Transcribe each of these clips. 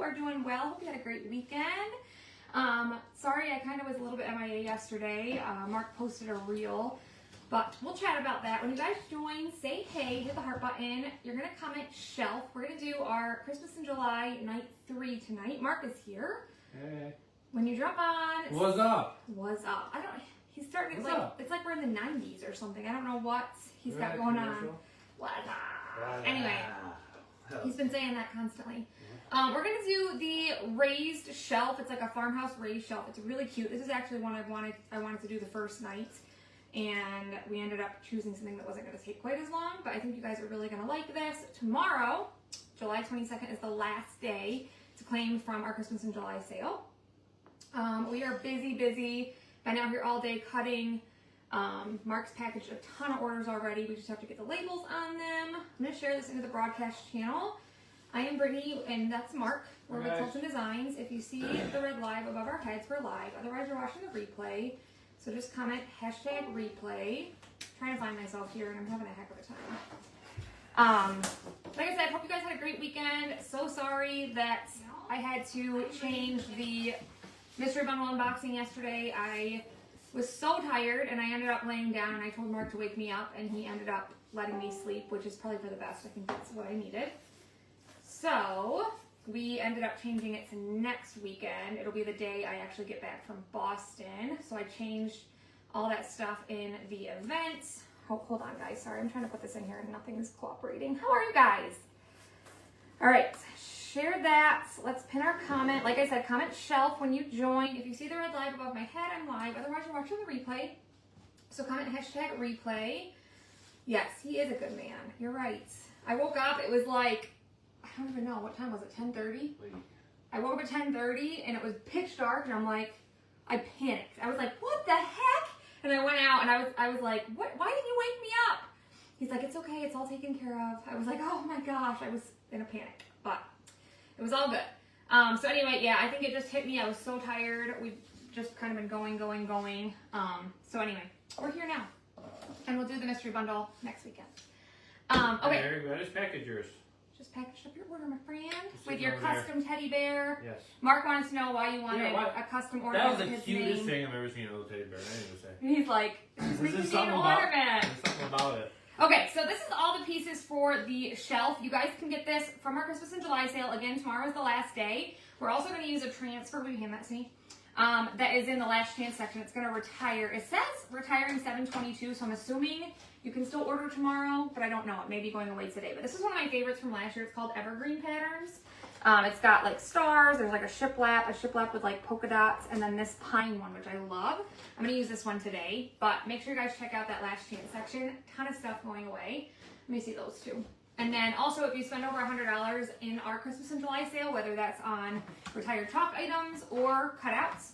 you are doing well. Hope you had a great weekend. Sorry, I kind of was a little bit MIA yesterday. Mark posted a reel, but we'll chat about that. When you guys join, say hey, hit the heart button. You're going to comment shelf. We're going to do our Christmas in July night 3 tonight. Mark is here. Hey. When you jump on. What's up? What's up? I don't. He's starting. It's What's like up? it's like we're in the 90s or something. I don't know what he's got going on. What's up? Anyway, he's been saying that constantly. We're gonna do the raised shelf. It's like a farmhouse raised shelf. It's really cute. This is actually one I wanted to do the first night, and we ended up choosing something that wasn't gonna take quite as long. But I think you guys are really gonna like this. Tomorrow, July 22nd, is the last day to claim from our Christmas in July sale. We are busy. Been out here all day cutting. Mark's packaged a ton of orders already. We just have to get the labels on them. I'm going to share this into the broadcast channel. I am Brittany, and that's Mark. We're with Tilton Designs. If you see the red live above our heads, we're live. Otherwise, you're watching the replay. So just comment #replay. Trying to find myself here, and I'm having a heck of a time. Like I said, hope you guys had a great weekend. So sorry that I had to change the mystery bundle unboxing yesterday. I was so tired, and I ended up laying down, and I told Mark to wake me up, and he ended up letting me sleep, which is probably for the best. I think that's what I needed. So we ended up changing it to next weekend. It'll be the day I actually get back from Boston. So I changed all that stuff in the event. Oh, hold on, guys. Sorry, I'm trying to put this in here, and nothing is cooperating. How are you guys? All right. Share that. Let's pin our comment. Like I said, comment shelf when you join. If you see the red live above my head, I'm live. Otherwise, you're watching the replay. So comment #replay. Yes, he is a good man. You're right. I woke up. It was like, I don't even know. What time was it? 10:30? I woke up at 10:30 and it was pitch dark, and I'm like, I panicked. I was like, what the heck? And I went out and I was like, what? Why didn't you wake me up? He's like, it's okay. It's all taken care of. I was like, oh my gosh. I was in a panic, but it was all good. So anyway, yeah, I think it just hit me. I was so tired. We've just kind of been going. So anyway, we're here now. And we'll do the mystery bundle next weekend. Okay. Mary, what is package yours? Just packaged up your order, my friend. With your custom teddy bear. Yes. Mark wanted to know why you wanted a custom ornament. That was the cutest thing I've ever seen in a little teddy bear. I didn't even say. And he's like, just make me an ornament. There's something about it. Okay, so this is all the pieces for the shelf. You guys can get this from our Christmas in July sale. Again, tomorrow is the last day. We're also going to use a transfer. Will you hand that to me? That is in the last chance section. It's going to retire. It says retiring 7/22, so I'm assuming you can still order tomorrow, but I don't know. It may be going away today. But this is one of my favorites from last year. It's called Evergreen Patterns. It's got like stars. There's like a shiplap with like polka dots, and then this pine one, which I love. I'm going to use this one today, but make sure you guys check out that last chance section. Ton of stuff going away. Let me see those two. And then also, if you spend over $100 in our Christmas in July sale, whether that's on retired chalk items or cutouts,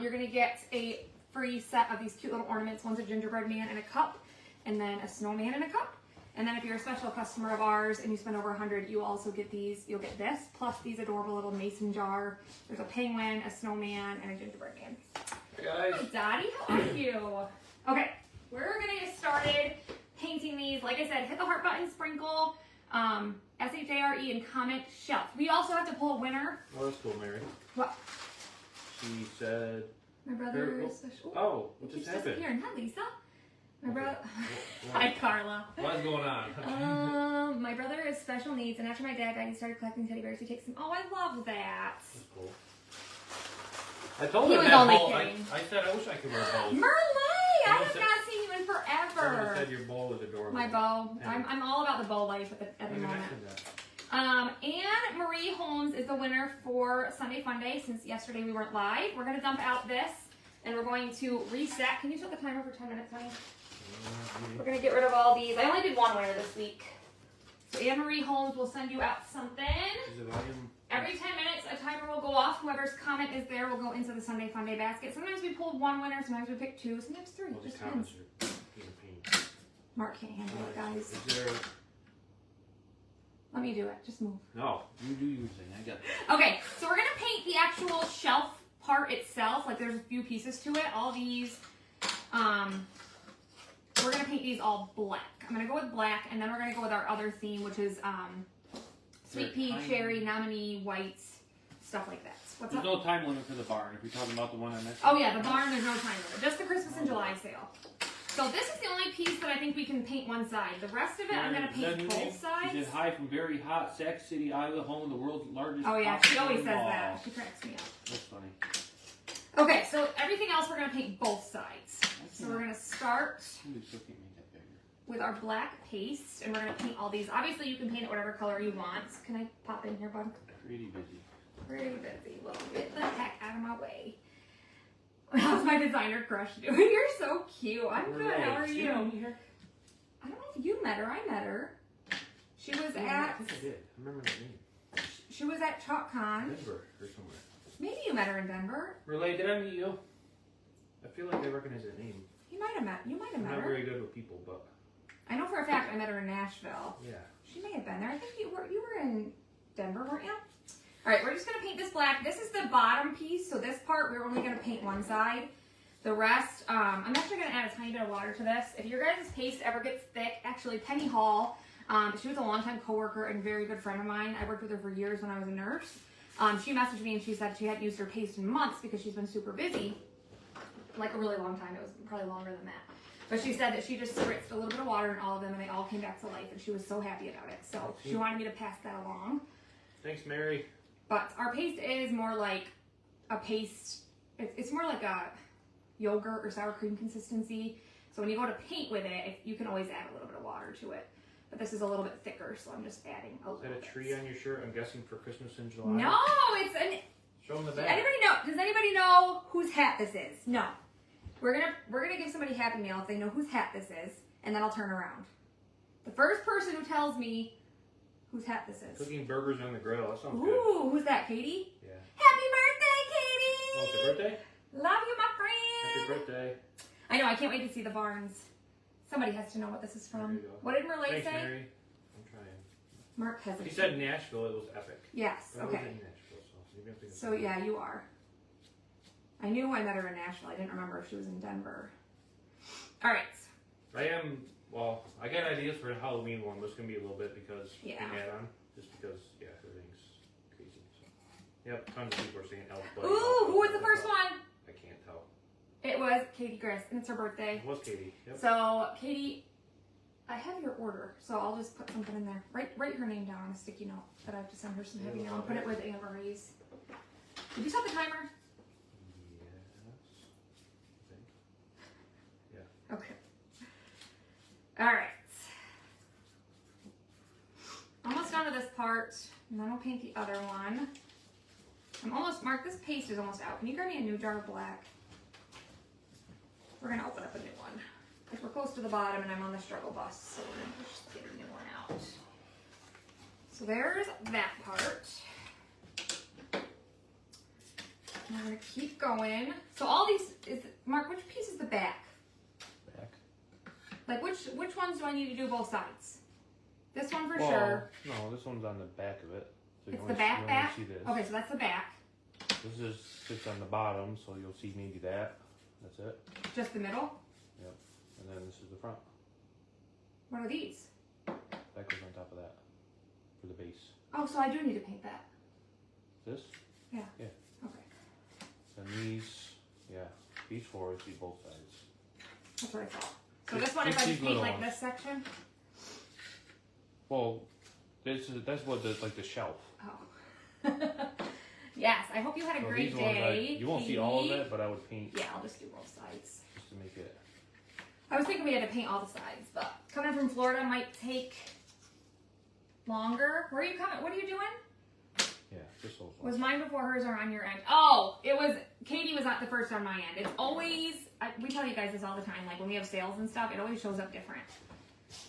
you're going to get a free set of these cute little ornaments. One's a gingerbread man in a cup, and then a snowman in a cup. And then if you're a special customer of ours and you spend over $100, you also get these. You'll get this, plus these adorable little mason jar. There's a penguin, a snowman, and a gingerbread man. Hey guys. Hi, Dottie. How are you? Okay, we're going to get started painting these. Like I said, hit the heart button, sprinkle, SHARE, and comment shelf. We also have to pull a winner. Oh, that's cool, Mary. What? She said... My brother is special. Oh, what just happened? Hi, Lisa. My brother. Hi, Carla. What's going on? My brother has special needs, and after my dad died, he started collecting teddy bears. He takes them. Oh, I love that. That's cool. I told He her was that only bowl. kidding. I said I wish I could wear bows. Merle, I have not seen you in Someone forever. said your bowl was adorable. My bow. I'm all about the bow life at the moment. Anne Marie Holmes is the winner for Sunday Fun Day. Since yesterday we weren't live, we're going to dump out this, and we're going to reset. Can you set the timer for 10 minutes, honey? We're going to get rid of all these. I only did one winner this week. So Anne Marie Holmes will send you out something. Every 10 minutes, a timer will go off. Whoever's comment is there will go into the Sunday Fun Day basket. Sometimes we pull one winner, sometimes we pick two, sometimes three. Well, Just the comments depends. are pain. Mark can't handle it, guys. Is there... Let me do it. Just move. No, you do your thing. I got it. Okay, so we're going to paint the actual shelf part itself. Like, there's a few pieces to it. All these, we're going to paint these all black. I'm going to go with black, and then we're going to go with our other theme, which is sweet pea, cherry, nominee, whites, stuff like that. What's There's up? no time limit for the barn. If you're talking about the one on next. Oh yeah, the barn, there's no time limit. Just the Christmas in July sale. So this is the only piece that I think we can paint one side. The rest of it, I'm going to paint both sides. She said, hi from very hot Sac City, Iowa, home of the world's largest. Oh yeah, she always says mall. that. She cracks me up. That's funny. Okay, so everything else we're going to paint both sides. So we're going to start with our black paste, and we're going to paint all these. Obviously, you can paint it whatever color you want. Can I pop in here, bud? Pretty busy. Pretty busy. Well, get the heck out of my way. How's my designer crush doing? You're so cute. I'm good. How are you? I don't know if you met her. I met her. She was I think I did. I remember that name. She was at ChalkCon. Denver or somewhere. Maybe you met her in Denver. Relay, did I meet you? I feel like I recognize that name. You might have met I'm her. not very good with people, but I know for a fact I met her in Nashville. yeah. She may have been there. I think you were in Denver, weren't you? All right, we're just going to paint this black. This is the bottom piece, so this part we're only going to paint one side. The rest, I'm actually going to add a tiny bit of water to this. If your guys' paste ever gets thick, actually Penny Hall, she was a longtime coworker and very good friend of mine. I worked with her for years when I was a nurse. She messaged me and she said she hadn't used her paste in months because she's been super busy. Like a really long time. It was probably longer than that. But she said that she just spritzed a little bit of water in all of them and they all came back to life and she was so happy about it. So she wanted me to pass that along. Thanks, Mary. But our paste is more like a paste. It's more like a yogurt or sour cream consistency. So when you go to paint with it, you can always add a little bit of water to it. But this is a little bit thicker, so I'm just adding a little bit. Is that a tree on your shirt? I'm guessing for Christmas in July. No, it's an. Show them the back. Anybody know? Does anybody know whose hat this is? No. We're gonna give somebody Happy Meal if they know whose hat this is, and then I'll turn around. The first person who tells me whose hat this is. Cooking burgers on the grill. That sounds good. Ooh, who's that? Katie? Yeah. Happy birthday, Katie! Oh, it's your birthday? Love you, my friend. Happy birthday. I know. I can't wait to see the barns. Somebody has to know what this is from. There you go. What did Merle Thanks, say? Mary. I'm trying. Mark has He said Nashville. It was epic. Yes. But I was Okay. in Nashville, so maybe I'm thinking So yeah, you are. I knew I met her in Nashville. I didn't remember if she was in Denver. All right. I am. Well, I got ideas for a Halloween one, but it's gonna be a little bit because Yeah. the add-on, just because everything's crazy. So. Yep, tons of people are saying elf. But Ooh, who was the first one? I can't tell. It was Katie Griss, and it's her birthday. It was Katie. Yep. So Katie, I have your order, so I'll just put something in there. Write her name down on a sticky note that I have to send her some heavy mail and put it with Aunt Marie's. Did you set the timer? Okay. All right. Almost done with this part, and then I'll paint the other one. I'm almost, Mark, this paste is almost out. Can you grab me a new jar of black? We're going to open up a new one. Because we're close to the bottom and I'm on the struggle bus, so we're going to just get a new one out. So there's that part. And we're going to keep going. So all these, Mark, which piece is the back? Like which ones do I need to do both sides? This one for sure. No, this one's on the back of it. So It's the back? See this. Okay, so that's the back. This sits on the bottom, so you'll see maybe that. That's it. Just the middle? Yep. And then this is the front. What are these? That goes on top of that for the base. Oh, so I do need to paint that. This? Yeah. Yeah. Okay. And these, these four, you see both sides. That's what I thought. So this one, if I just paint like this section? Well, that's what the shelf. Oh. Yes, I hope you had a great day. You won't see all of it, but I would paint. Yeah, I'll just do both sides. Just to make it. I was thinking we had to paint all the sides, but coming from Florida might take longer. Where are you coming? What are you doing? Yeah, this whole Was mine before hers or on your end? Oh, Katie was not the first on my end. It's always, we tell you guys this all the time, like when we have sales and stuff, it always shows up different.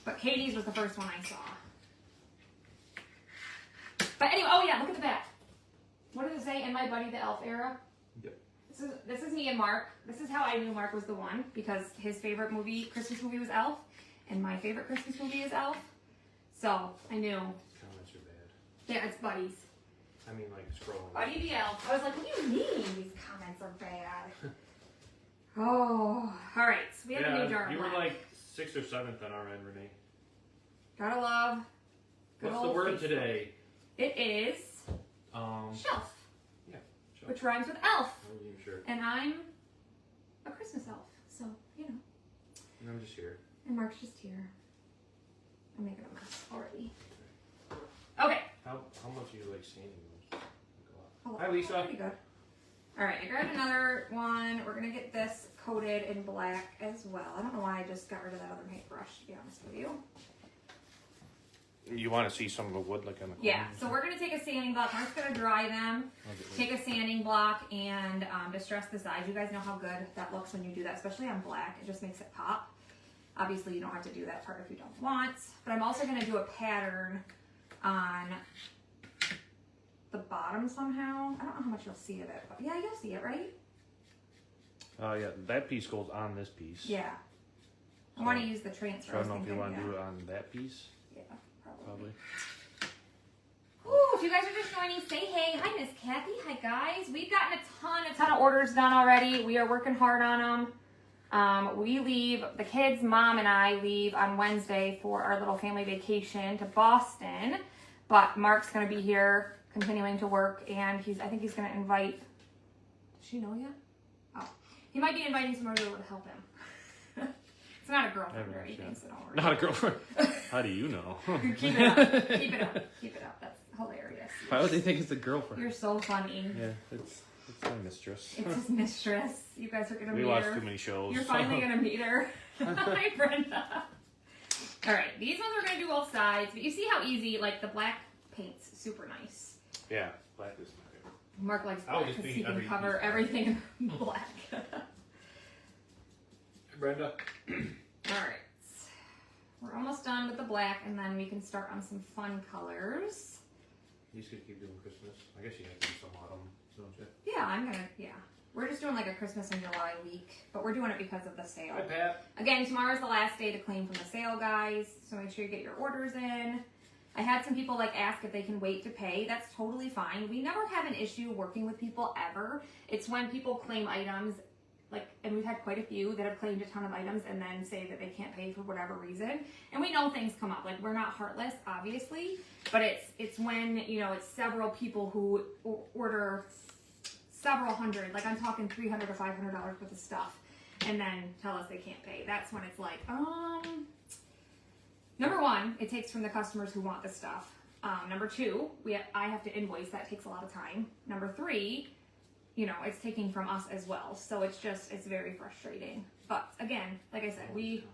But Katie's was the first one I saw. But anyway, oh yeah, look at the back. What does it say? In my Buddy the Elf era? Yep. This is me and Mark. This is how I knew Mark was the one, because his favorite Christmas movie was Elf, and my favorite Christmas movie is Elf. So I knew. Comments are bad. Yeah, it's buddies. I mean, like scrolling. Buddy the Elf. I was like, what do you mean these comments are bad? Oh, all right. So we have a new jar of you were black. like 6th or 7th on our end, Renee. Gotta love. What's the word today? It is shelf. Yeah. Shelf. Which rhymes with elf. I wasn't even sure. And I'm a Christmas elf, so you know. And I'm just here. And Mark's just here. I'm making a mess already. Okay. How much do you like sanding those? Oh, Hi, Lisa. Pretty good. All right, I grabbed another one. We're gonna get this coated in black as well. I don't know why I just got rid of that other paintbrush, to be honest with you. You want to see some of the wood like on the corner? Yeah, so we're gonna take a sanding block. Mark's gonna dry them. Take a sanding block and distress the sides. You guys know how good that looks when you do that, especially on black. It just makes it pop. Obviously, you don't have to do that part if you don't want. But I'm also gonna do a pattern on the bottom somehow. I don't know how much you'll see of it, but yeah, you'll see it, right? Oh yeah, that piece goes on this piece. Yeah. I want to use the transfer. So I don't know if you want to do it on that piece. Yeah, probably. Probably. Ooh, if you guys are just joining, say hey. Hi, Miss Kathy. Hi, guys. We've gotten a ton of orders done already. We are working hard on them. We leave, the kids, Mom and I leave on Wednesday for our little family vacation to Boston. But Mark's going to be here continuing to work, and I think he's going to invite, does she know yet? Oh, he might be inviting someone to help him. It's not a girlfriend or anything, so don't worry. Not a girlfriend. How do you know? Keep it up. Keep it up. Keep it up. That's hilarious. Why would they think it's a girlfriend? You're so funny. Yeah, it's my mistress. It's his mistress. You guys are gonna meet her. We watch too many shows. You're finally gonna meet her. Hi, Brenda. All right, these ones we're gonna do both sides, but you see how easy, like the black paint's super nice. Yeah, black is my favorite. Mark likes I'll black just because paint he can every cover piece. everything in black. Brenda. All right, we're almost done with the black, and then we can start on some fun colors. You just gonna keep doing Christmas? I guess you have to do some autumn, don't you? Yeah, we're just doing like a Christmas in July week, but we're doing it because of the sale. Hi, Pat. Again, tomorrow's the last day to claim from the sale, guys, so make sure you get your orders in. I had some people like ask if they can wait to pay. That's totally fine. We never have an issue working with people ever. It's when people claim items, like, and we've had quite a few that have claimed a ton of items and then say that they can't pay for whatever reason. And we know things come up. Like, we're not heartless, obviously, but it's when, you know, it's several people who order several hundred, like I'm talking $300 to $500 worth of stuff, and then tell us they can't pay. That's when it's like, number one, it takes from the customers who want the stuff. Number two, I have to invoice. That takes a lot of time. Number three, you know, it's taking from us as well. So it's very frustrating. But again, like I said, we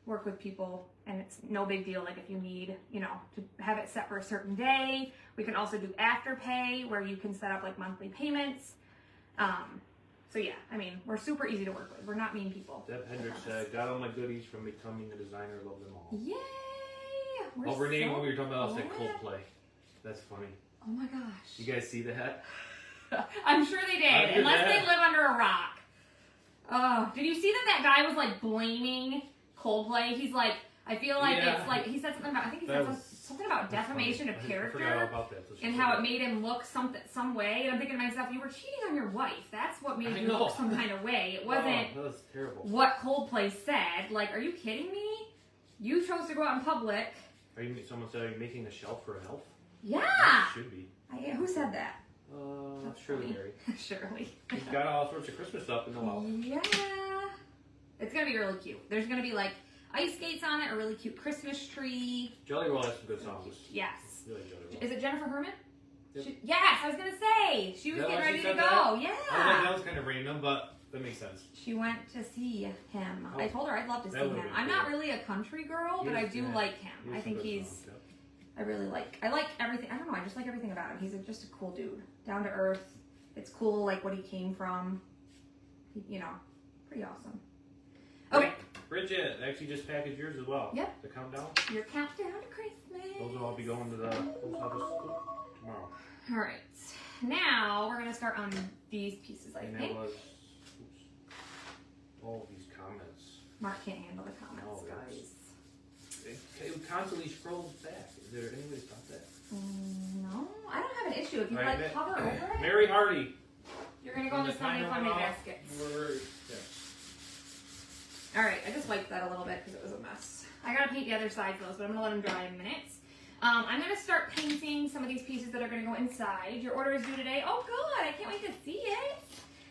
work with people and it's no big deal. Like if you need, you know, to have it set for a certain day, we can also do Afterpay where you can set up like monthly payments. So yeah, I mean, we're super easy to work with. We're not mean people. Deb Hendricks said, got all my goodies from becoming a designer, love them all. Yay! We're Renee, so when we were talking about that glad. Coldplay. That's funny. Oh my gosh. You guys see that? I'm sure they did, unless they live under a rock. Oh, did you see that guy was like blaming Coldplay? He's like, I feel like it's like, he said something about, I think he said something about defamation of character. I forgot all about that. And how it made him look some way. And I'm thinking to myself, you were cheating on your wife. That's what made you look some kind of way. It wasn't that was terrible. what Coldplay said. Like, are you kidding me? You chose to go out in public. Someone said, are you making a shelf for an elf? Yeah. It should be. Who said that? Shirley Mary. Shirley. He's got all sorts of Christmas stuff in the wall. Yeah. It's going to be really cute. There's going to be like ice skates on it, a really cute Christmas tree. Jelly Roll has some good songs. Yes. Really Jelly Roll. Is it Jennifer Herman? Yep. Yes, I was going to say. She was getting ready to go. Yeah. That was kind of random, but that makes sense. She went to see him. I told her I'd love to see him. I'm cool. not really a country girl, but I do like him. I think I like everything. I don't know, I just like everything about him. He's just a cool dude. Down to earth. It's cool, like what he came from. You know, pretty awesome. Okay. Bridget, actually just packaged yours as well. Yep. The countdown. Your countdown to Christmas. Those will all be going to the post office tomorrow. All right. Now we're going to start on these pieces, I And think. that was all these comments. Mark can't handle the comments, guys. It constantly scrolls back. Is there any way to stop that? No, I don't have an issue. If you Right, like hover over it, Mary Hardy. you're going to go in the Sunday Funday baskets. All right, I just wiped that a little bit because it was a mess. I got to paint the other sides though, so I'm going to let them dry in minutes. I'm going to start painting some of these pieces that are going to go inside. Your order is due today. Oh, good. I can't wait to see it.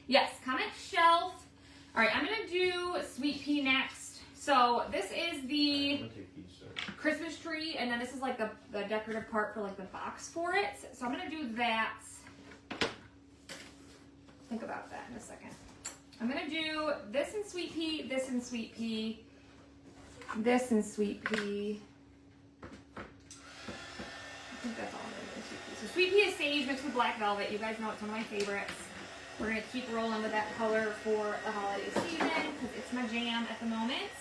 Yes, comment shelf. All right, I'm going to do sweet pea next. So this is the Christmas tree, and then this is like the decorative part for like the box for it. So I'm going to do that. Think about that in a second. I'm going to do this in sweet pea, this in sweet pea, this in sweet pea. I think that's all I'm going to do in sweet pea. So sweet pea is sage mixed with black velvet. You guys know it's one of my favorites. We're going to keep rolling with that color for the holiday season because it's my jam at the moment.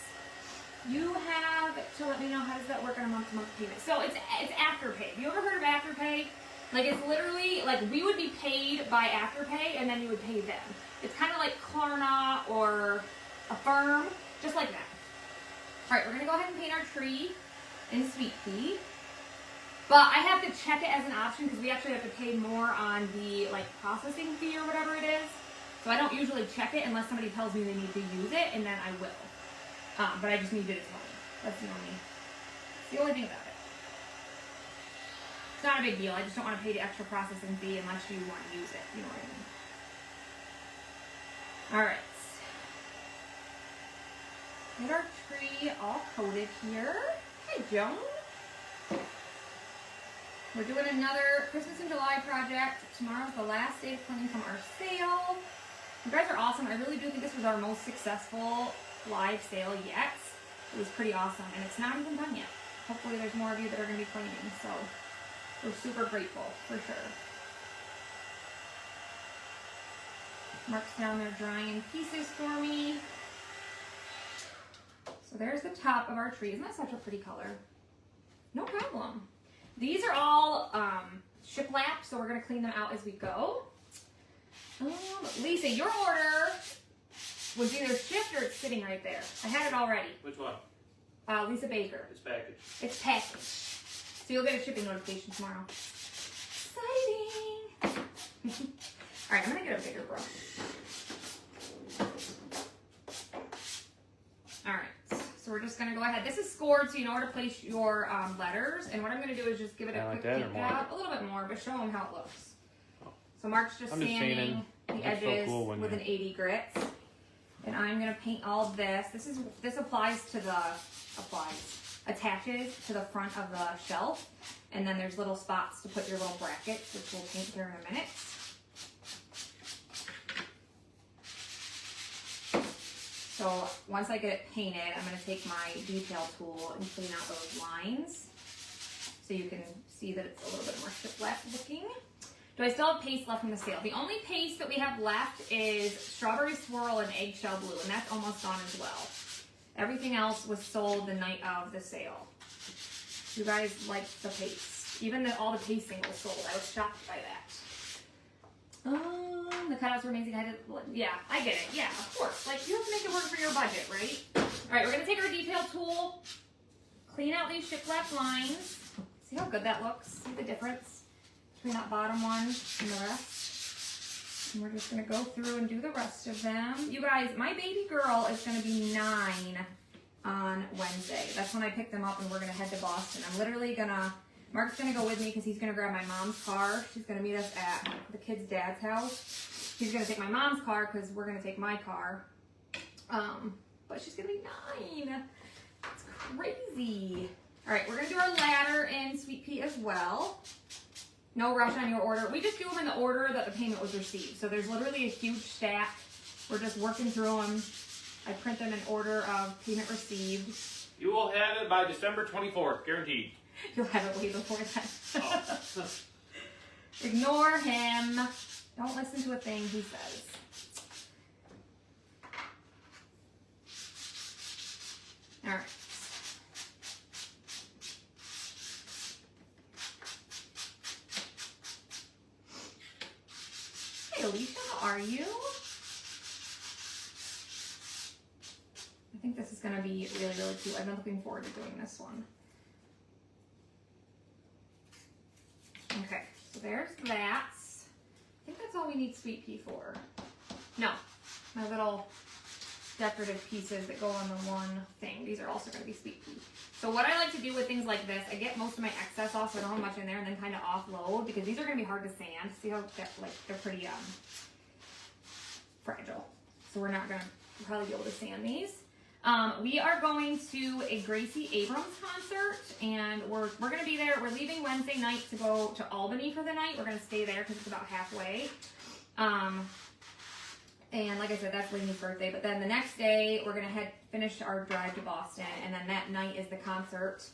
You have to let me know, how does that work on a month-to-month payment? So it's Afterpay. Have you ever heard of Afterpay? Like, it's literally, like, we would be paid by Afterpay, and then you would pay them. It's kind of like Klarna or Affirm, just like that. All right, we're going to go ahead and paint our tree in sweet pea. But I have to check it as an option because we actually have to pay more on the, like, processing fee or whatever it is. So I don't usually check it unless somebody tells me they need to use it, and then I will. But I just need you to tell me. That's the only thing about it. It's not a big deal. I just don't want to pay the extra processing fee unless you want to use it. You know what I mean? All right. Get our tree all coated here. Hi, Joan. We're doing another Christmas in July project. Tomorrow's the last day of cleaning from our sale. You guys are awesome. I really do think this was our most successful live sale yet. It was pretty awesome, and it's not even done yet. Hopefully there's more of you that are going to be cleaning, so we're super grateful, for sure. Mark's down there drying in pieces for me. So there's the top of our tree. Isn't that such a pretty color? No problem. These are all shiplap, so we're going to clean them out as we go. Lisa, your order was either shipped or it's sitting right there. I had it already. Which one? Lisa Baker. It's packaged. It's packaged. So you'll get a shipping notification tomorrow. Exciting! All right, I'm going to get a bigger brush. All right, so we're just going to go ahead. This is scored, so you know where to place your letters. And what I'm going to do is just give it a quick peek out. A little bit more, but show them how it looks. So Mark's just sanding the edges with an 80 grit. And I'm going to paint all this. This applies to attaches to the front of the shelf. And then there's little spots to put your little brackets, which we'll paint here in a minute. So once I get it painted, I'm going to take my detail tool and clean out those lines. So you can see that it's a little bit more shiplap looking. Do I still have paste left from the sale? The only paste that we have left is Strawberry Swirl and Eggshell Blue, and that's almost gone as well. Everything else was sold the night of the sale. You guys liked the paste. Even all the paste singles sold. I was shocked by that. The cutouts were amazing. Yeah, I get it. Yeah, of course. Like, you have to make it work for your budget, right? All right, we're going to take our detail tool, clean out these shiplap lines. See how good that looks? See the difference between that bottom one and the rest? And we're just going to go through and do the rest of them. You guys, my baby girl is going to be 9 on Wednesday. That's when I pick them up and we're going to head to Boston. I'm literally going to, Mark's going to go with me because he's going to grab my mom's car. She's going to meet us at the kid's dad's house. He's going to take my mom's car because we're going to take my car. But she's going to be 9. It's crazy. All right, we're going to do our ladder in sweet pea as well. No rush on your order. We just do them in the order that the payment was received. So there's literally a huge stack. We're just working through them. I print them in order of payment received. You will have it by December 24th, guaranteed. You'll have it way before that. Oh. Ignore him. Don't listen to a thing he says. All right. Hey, Alicia, how are you? I think this is going to be really, really cute. I've been looking forward to doing this one. Okay, so there's that. I think that's all we need sweet pea for. No, my little decorative pieces that go on the one thing. These are also going to be sweet pea. So what I like to do with things like this, I get most of my excess off so I don't have much in there and then kind of offload because these are going to be hard to sand. See how they're pretty fragile. So we're not going to probably be able to sand these. We are going to a Gracie Abrams concert and we're going to be there. We're leaving Wednesday night to go to Albany for the night. We're going to stay there because it's about halfway. And like I said, that's Lainey's birthday. But then the next day, we're going to finish our drive to Boston. And then that night is the concert.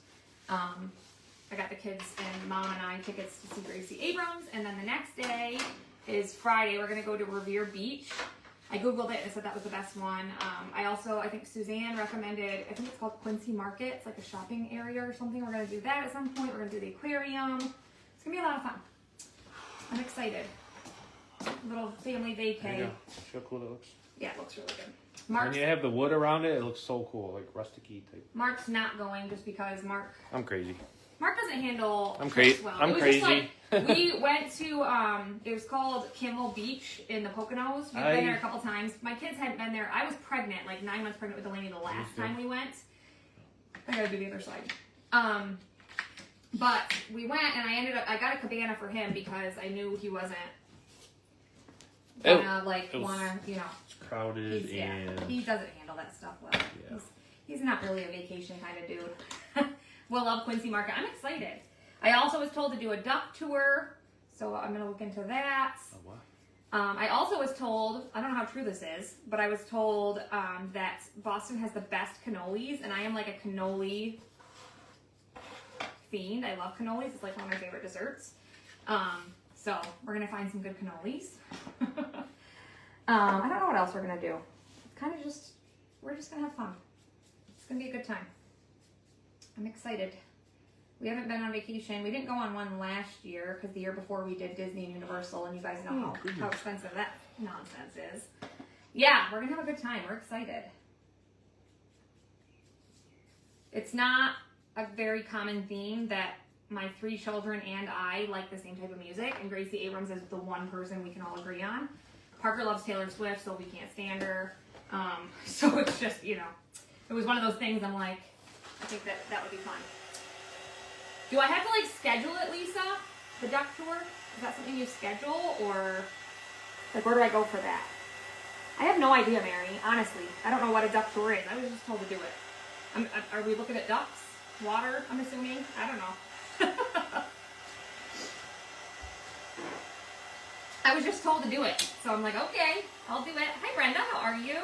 I got the kids and Mom and I tickets to see Gracie Abrams. And then the next day is Friday. We're going to go to Revere Beach. I Googled it and it said that was the best one. I think Suzanne recommended, I think it's called Quincy Market. It's like a shopping area or something. We're going to do that at some point. We're going to do the aquarium. It's going to be a lot of fun. I'm excited. Little family vacay. There you go. See how cool that looks? Yeah, it looks really good. When you have the wood around it, it looks so cool, like rustic-y type. Mark's not going just because Mark I'm crazy. doesn't handle I'm crazy. well. I'm crazy. Just like, we went to it was called Kimmel Beach in the Poconos. We've been there a couple times. My kids hadn't been there. I was pregnant, like 9 months pregnant with Delaney the last time we went. I gotta do the other side. But we went and I got a cabana for him because I knew he wasn't gonna it's crowded and he doesn't handle that stuff well. Yeah. He's not really a vacation kind of dude. We'll love Quincy Market. I'm excited. I also was told to do a duck tour, so I'm gonna look into that. Oh, wow. I also was told, I don't know how true this is, but I was told that Boston has the best cannolis, and I am like a cannoli fiend. I love cannolis. It's like one of my favorite desserts. So we're gonna find some good cannolis. I don't know what else we're gonna do. It's kind of we're just gonna have fun. It's gonna be a good time. I'm excited. We haven't been on vacation. We didn't go on one last year because the year before we did Disney and Universal, and you guys know how expensive that nonsense is. Yeah, we're gonna have a good time. We're excited. It's not a very common theme that my 3 children and I like the same type of music, and Gracie Abrams is the one person we can all agree on. Parker loves Taylor Swift, so we can't stand her. So it's just, it was one of those things I'm like, I think that would be fun. Do I have to schedule it, Lisa? The duck tour? Is that something you schedule, or where do I go for that? I have no idea, Mary, honestly. I don't know what a duck tour is. I was just told to do it. Are we looking at ducks? Water, I'm assuming? I don't know. I was just told to do it, so I'm like, okay, I'll do it. Hi, Brenda, how are you?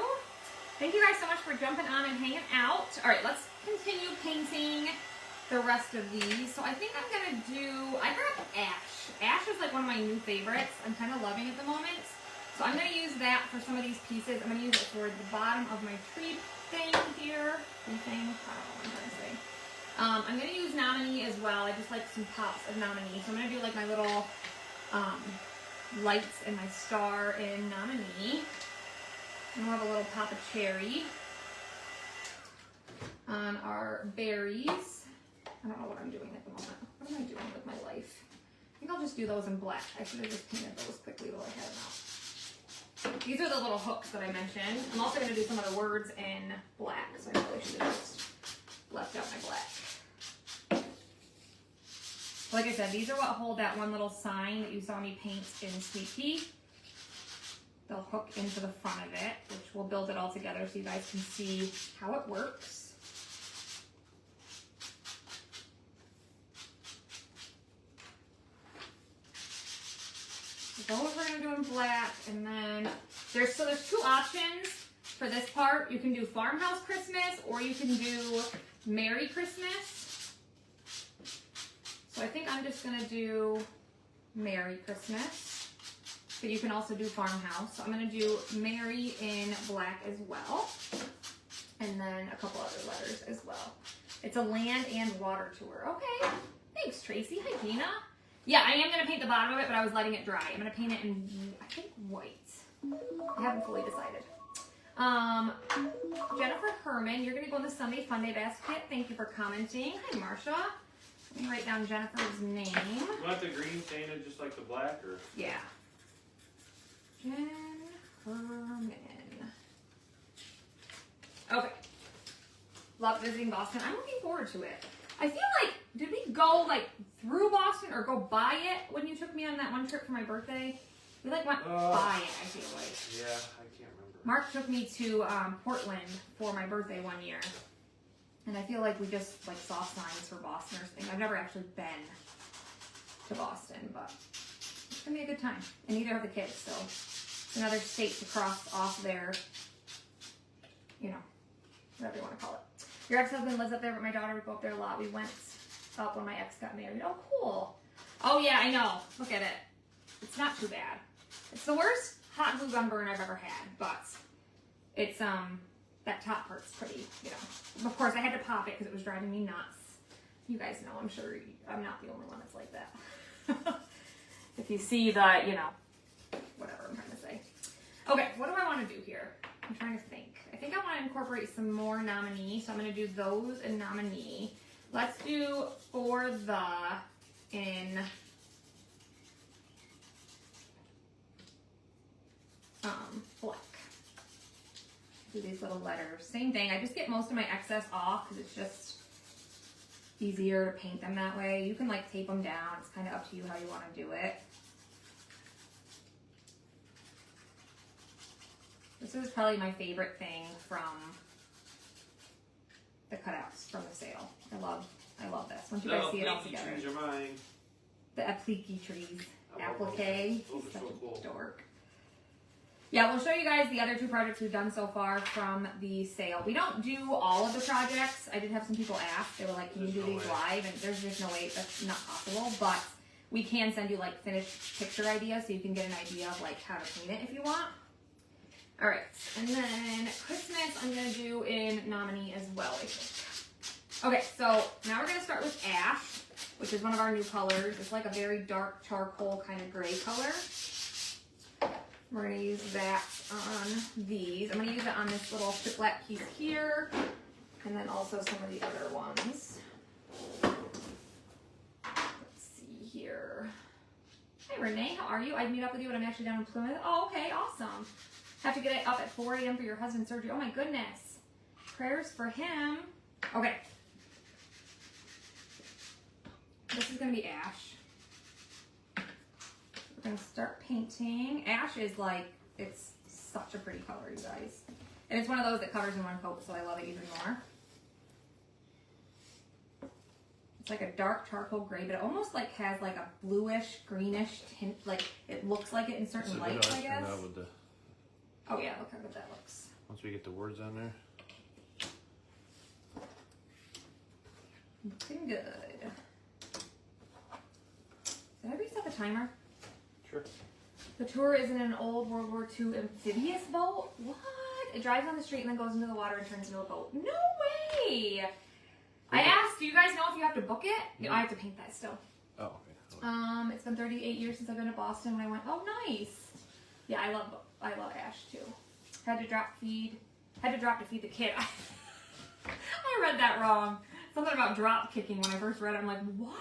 Thank you guys so much for jumping on and hanging out. All right, let's continue painting the rest of these. So I think I'm gonna I grabbed ash. Ash is like one of my new favorites. I'm kind of loving it at the moment. So I'm gonna use that for some of these pieces. I'm gonna use it for the bottom of my tree thing here. I don't know what I'm trying to say. I'm going to use Nominee as well. I just like some pops of Nominee. So I'm going to do like my little lights and my star in Nominee. And we'll have a little pop of cherry on our berries. I don't know what I'm doing at the moment. What am I doing with my life? I think I'll just do those in black. I should have just painted those quickly while I had them out. These are the little hooks that I mentioned. I'm also going to do some of the words in black, so I probably should have just left out my black. Like I said, these are what hold that one little sign that you saw me paint in Sweet Pea. They'll hook into the front of it, which we'll build it all together so you guys can see how it works. Those we're going to do in black, and then there's 2 options for this part. You can do Farmhouse Christmas, or you can do Merry Christmas. So I think I'm just going to do Merry Christmas, but you can also do Farmhouse. So I'm going to do Merry in black as well, and then a couple other letters as well. It's a land and water tour. Okay, thanks Tracy. Hi Gina. Yeah, I am going to paint the bottom of it, but I was letting it dry. I'm going to paint it in, I think, white. I haven't fully decided. Jennifer Herman, you're going to go in the Sunday Fun Day basket. Thank you for commenting. Hi Marsha. Let me write down Jennifer's name. You want the green painted just like the black, or? Yeah. Jen Herman. Okay. love visiting Boston. I'm looking forward to it. I feel like, did we go like through Boston or go by it when you took me on that one trip for my birthday? We like went by it, I feel like. Yeah, I can't remember. Mark took me to Portland for my birthday one year. And I feel like we just like saw signs for Boston or something. I've never actually been to Boston, but it's gonna be a good time. And neither have the kids, so it's another state to cross off their, you know, whatever you want to call it. Your ex-husband lives up there, but my daughter would go up there a lot. We went up when my ex got married. Oh, cool. Oh, yeah, I know. Look at it. It's not too bad. It's the worst hot glue gun burn I've ever had, but it's, that top part's pretty, you know. Of course, I had to pop it because it was driving me nuts. You guys know, I'm sure I'm not the only one that's like that. If you see the, you know, whatever I'm trying to say. Okay, what do I want to do here? I'm trying to think. I think I want to incorporate some more nominee, so I'm going to do those in nominee. Let's do for the in black. Do these little letters. Same thing. I just get most of my excess off because it's just easier to paint them that way. You can like tape them down. It's kind of up to you how you want to do it. This is probably my favorite thing from the cutouts from the sale. I love this. Once you guys see it all together. Trees are mine. The applique trees. Applique. Those are Such so a cool. dork. Yeah, we'll show you guys the other two projects we've done so far from the sale. We don't do all of the projects. I did have some people ask. They were like, can you do these live? And there's just no way. That's not possible. But we can send you like finished picture ideas so you can get an idea of like how to paint it if you want. All right, and then Christmas I'm gonna do in nominee as well, I think. Okay, so now we're gonna start with ash, which is one of our new colors. It's like a very dark charcoal kind of gray color. We're gonna use that on these. I'm gonna use it on this little shiplap piece here, and then also some of the other ones. Let's see here. Hi Renee, how are you? I'd meet up with you when I'm actually down in Plymouth. Oh, okay, awesome. Have to get it up at 4 a.m. for your husband's surgery. Oh my goodness. Prayers for him. Okay. This is going to be ash. We're going to start painting. Ash is like, it's such a pretty color, you guys. And it's one of those that covers in one coat, so I love it even more. It's like a dark charcoal gray, but it almost like has like a bluish, greenish tint. Like it looks like it in certain lights, I guess. Oh yeah, look how good that looks. Once we get the words on there. Looking good. Did I reset the timer? Sure. The tour is in an old World War II amphibious boat? What? It drives on the street and then goes into the water and turns into a boat. No way! I asked, do you guys know if you have to book it? No. I have to paint that still. Oh, okay. It's been 38 years since I've been to Boston and I went, oh nice. Yeah, I love ash too. Had to drop to feed the kid. I read that wrong. Something about drop kicking when I first read it. I'm like, what?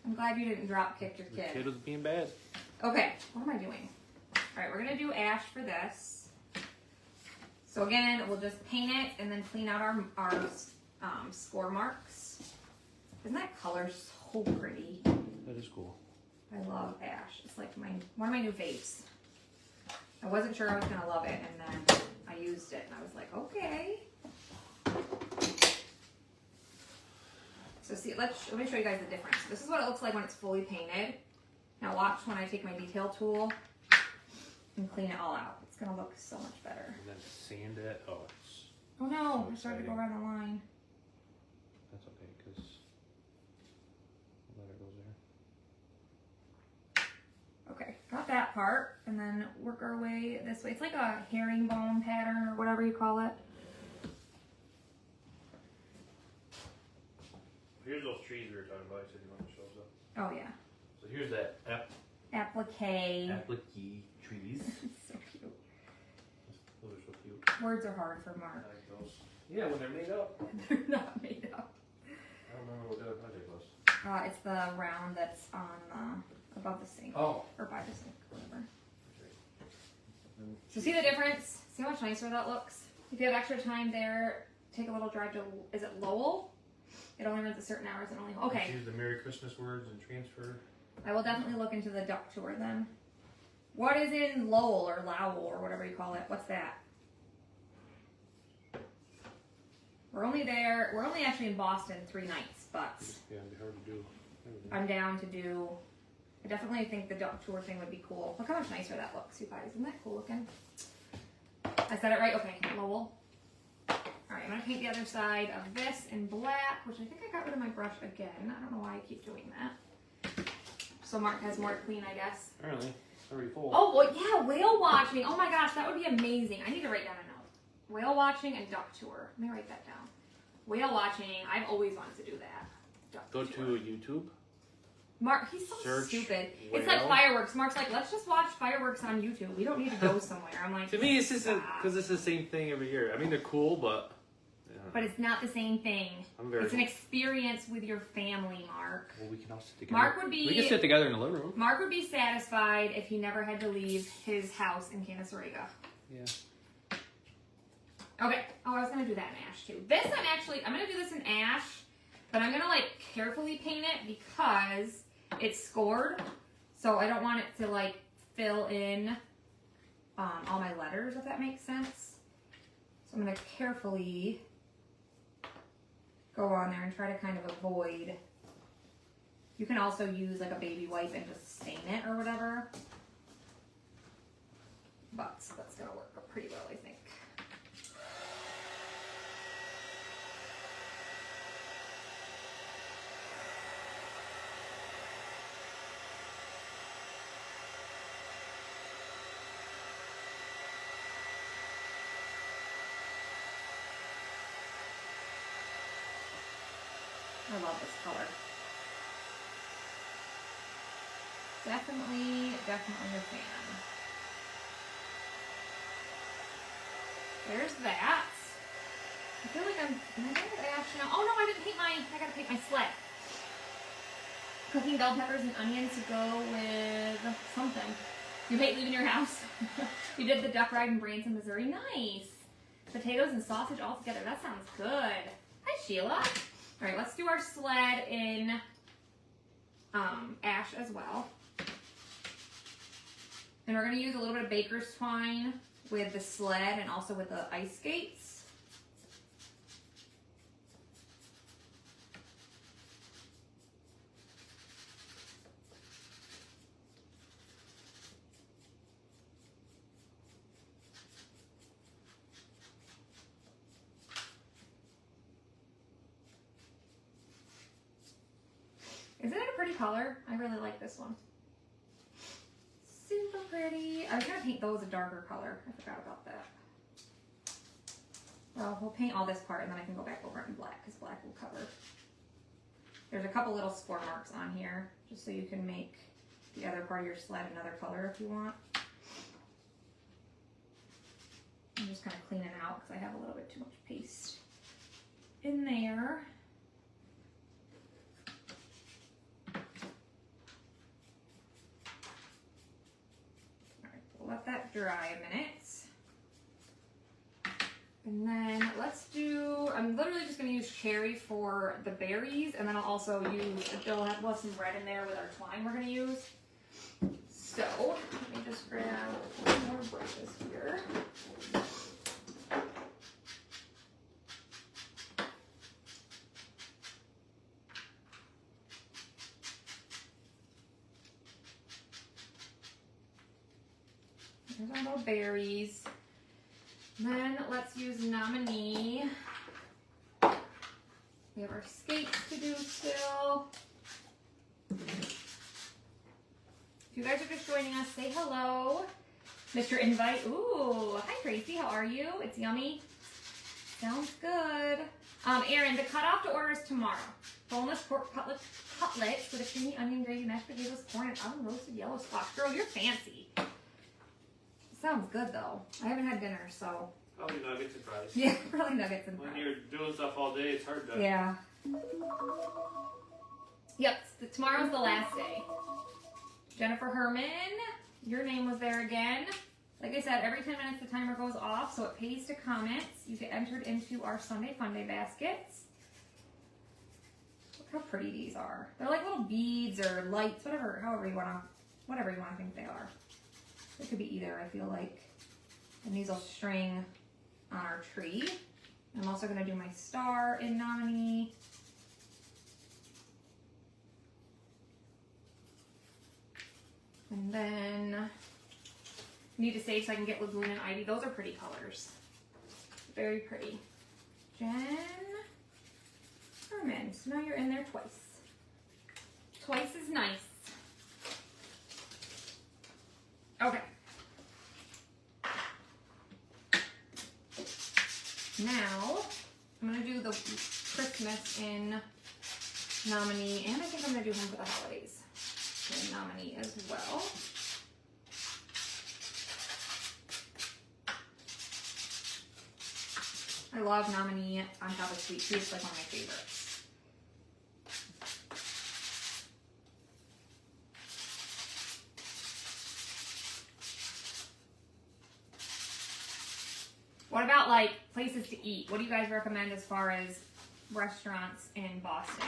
I'm glad you didn't drop kick your kid. The kid was being bad. Okay, what am I doing? All right, we're gonna do ash for this. So again, we'll just paint it and then clean out our score marks. Isn't that color so pretty? That is cool. I love ash. It's like one of my new faves. I wasn't sure I was gonna love it, and then I used it, and I was like, okay. So see, let me show you guys the difference. This is what it looks like when it's fully painted. Now watch when I take my detail tool and clean it all out. It's gonna look so much better. And then sand it. Oh, it's. Oh no! So I started to go around the line. That's okay, because the letter goes there. Okay, got that part, and then work our way this way. It's like a herringbone pattern or whatever you call it. Here's those trees we were talking about. I said you want to show us up. Oh yeah. So here's that Applique. applique trees. So cute. Those are so cute. Words are hard for Mark. I like those. Yeah, when they're made up. They're not made up. I don't remember what the other project was. It's the round that's on above the sink. Oh. Or by the sink, whatever. So see the difference? See how much nicer that looks? If you have extra time there take a little drive to, is it Lowell? It only runs at certain hours and only, okay. Use the Merry Christmas words and transfer. I will definitely look into the duck tour then. What is in Lowell or Lowell or whatever you call it? What's that? We're only actually in Boston 3 nights, but Yeah, it'd be hard to do. I'm down to do, I definitely think the duck tour thing would be cool. Look how much nicer that looks, you guys. Isn't that cool looking? I said it right? Okay, Lowell. Alright, I'm going to paint the other side of this in black, which I think I got rid of my brush again. I don't know why I keep doing that. So Mark has more to clean, I guess. Apparently. It's already full. Oh, well, yeah, whale watching. Oh my gosh, that would be amazing. I need to write down a note. Whale watching and duck tour. Let me write that down. Whale watching. I've always wanted to do that. Duck Go tour. to YouTube. Mark, he's so Search stupid. whale. It's like fireworks. Mark's like, let's just watch fireworks on YouTube. We don't need to go somewhere. I'm like, To me, it's just stop. because it's the same thing every year. I mean, they're cool, but. Yeah. But it's not the same thing. It's an experience with your family, Mark. Well, we can all sit together. Mark would be. We can sit together in the living room. Mark would be satisfied if he never had to leave his house in Canasarega. Yeah. Okay. Oh, I was gonna do that in ash too. This I'm gonna do this in ash, but I'm gonna like carefully paint it because it's scored. So I don't want it to like fill in all my letters, if that makes sense. So I'm gonna carefully go on there and try to kind of avoid. You can also use like a baby wipe and just stain it or whatever. But that's gonna work pretty well, I think. I love this color. Definitely a fan. There's that. I feel like am I done with ash now? Oh no, I didn't paint I gotta paint my sled. Cooking bell peppers and onions to go with something. You hate leaving your house? You did the duck ride in Branson, Missouri. Nice. Potatoes and sausage all together. That sounds good. Hi, Sheila. All right, let's do our sled in ash as well. And we're going to use a little bit of baker's twine with the sled and also with the ice skates. Isn't it a pretty color? I really like this one. Super pretty. I was going to paint those a darker color. I forgot about that. Well, we'll paint all this part and then I can go back over it in black because black will cover. There's a couple little score marks on here just so you can make the other part of your sled another color if you want. I'm just kind of cleaning out because I have a little bit too much paste in there. Let that dry a minute. And then let's do, I'm literally just going to use cherry for the berries, and then I'll also use, we'll have some red in there with our twine we're going to use. So, let me just grab some more brushes here. There's our little berries. Then let's use nominee. We have our skates to do still. If you guys are just joining us, say hello. Mr. Invite. Ooh, hi Tracy, how are you? It's yummy. Sounds good. Erin, the cutoff to order is tomorrow. Boneless pork cutlets with a creamy onion gravy, mashed potatoes, corn, and oven roasted yellow squash. Girl, you're fancy. Sounds good though. I haven't had dinner, so. Probably nuggets and fries. Yeah, probably nuggets and fries. When you're doing stuff all day, it's hard to. Yeah. Yep, tomorrow's the last day. Jennifer Herman, your name was there again. Like I said, every 10 minutes the timer goes off, so it pays to comment. You get entered into our Sunday Funday baskets. Look how pretty these are. They're like little beads or lights, whatever you want to think they are. It could be either, I feel like. And these will string on our tree. I'm also going to do my star in nominee. And then I need to save so I can get Lagoon and Ivy. Those are pretty colors. Very pretty. Jen Herman. So now you're in there twice. Twice is nice. Okay. Now, I'm going to do the Christmas in nominee, and I think I'm going to do Home for the Holidays in nominee as well. I love nominee on top of sweet tea. It's like one of my favorites. What about like places to eat? What do you guys recommend as far as restaurants in Boston?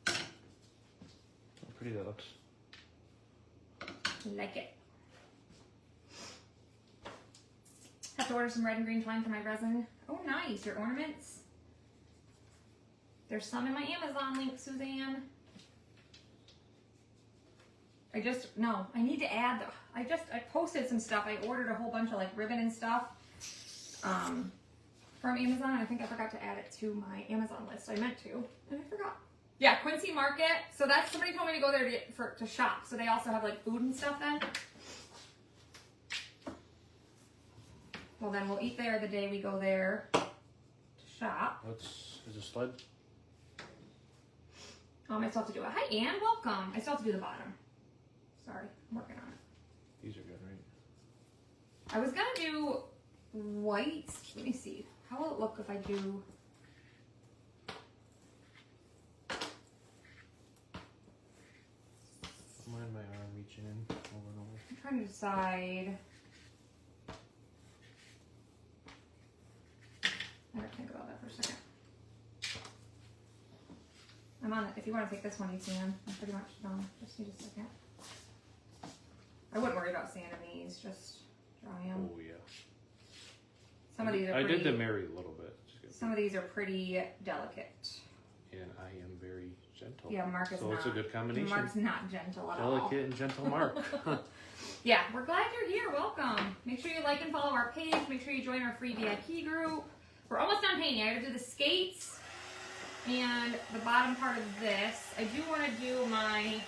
How pretty that looks. Like it. Have to order some red and green twine for my resin. Oh, nice. Your ornaments. There's some in my Amazon link, Suzanne. I need to add, I posted some stuff. I ordered a whole bunch of like ribbon and stuff from Amazon. I think I forgot to add it to my Amazon list. I meant to, and I forgot. Yeah, Quincy Market. So that's, somebody told me to go there to shop. So they also have like food and stuff then. Well, then we'll eat there the day we go there to shop. Is it sled? I still have to do it. Hi, Anne. Welcome. I still have to do the bottom. Sorry. I'm working on it. These are good, right? I was going to do white. Let me see. How will it look if I do... I don't mind my arm reaching in over and over. I'm trying to decide... I gotta think about that for a second. I'm on it. If you want to take this one, you can. I'm pretty much done. Just need a second. I wouldn't worry about sanding these. Just dry them. Oh, yeah. Some of these are I pretty... did the Mary a little bit. Some of these are pretty delicate. And I am very gentle. Yeah, Mark is so not. So it's a good combination. Mark's not gentle at all. Delicate and gentle Mark. Yeah, we're glad you're here. Welcome. Make sure you like and follow our page. Make sure you join our free VIP group. We're almost done painting. I gotta do the skates and the bottom part of this. I do want to do my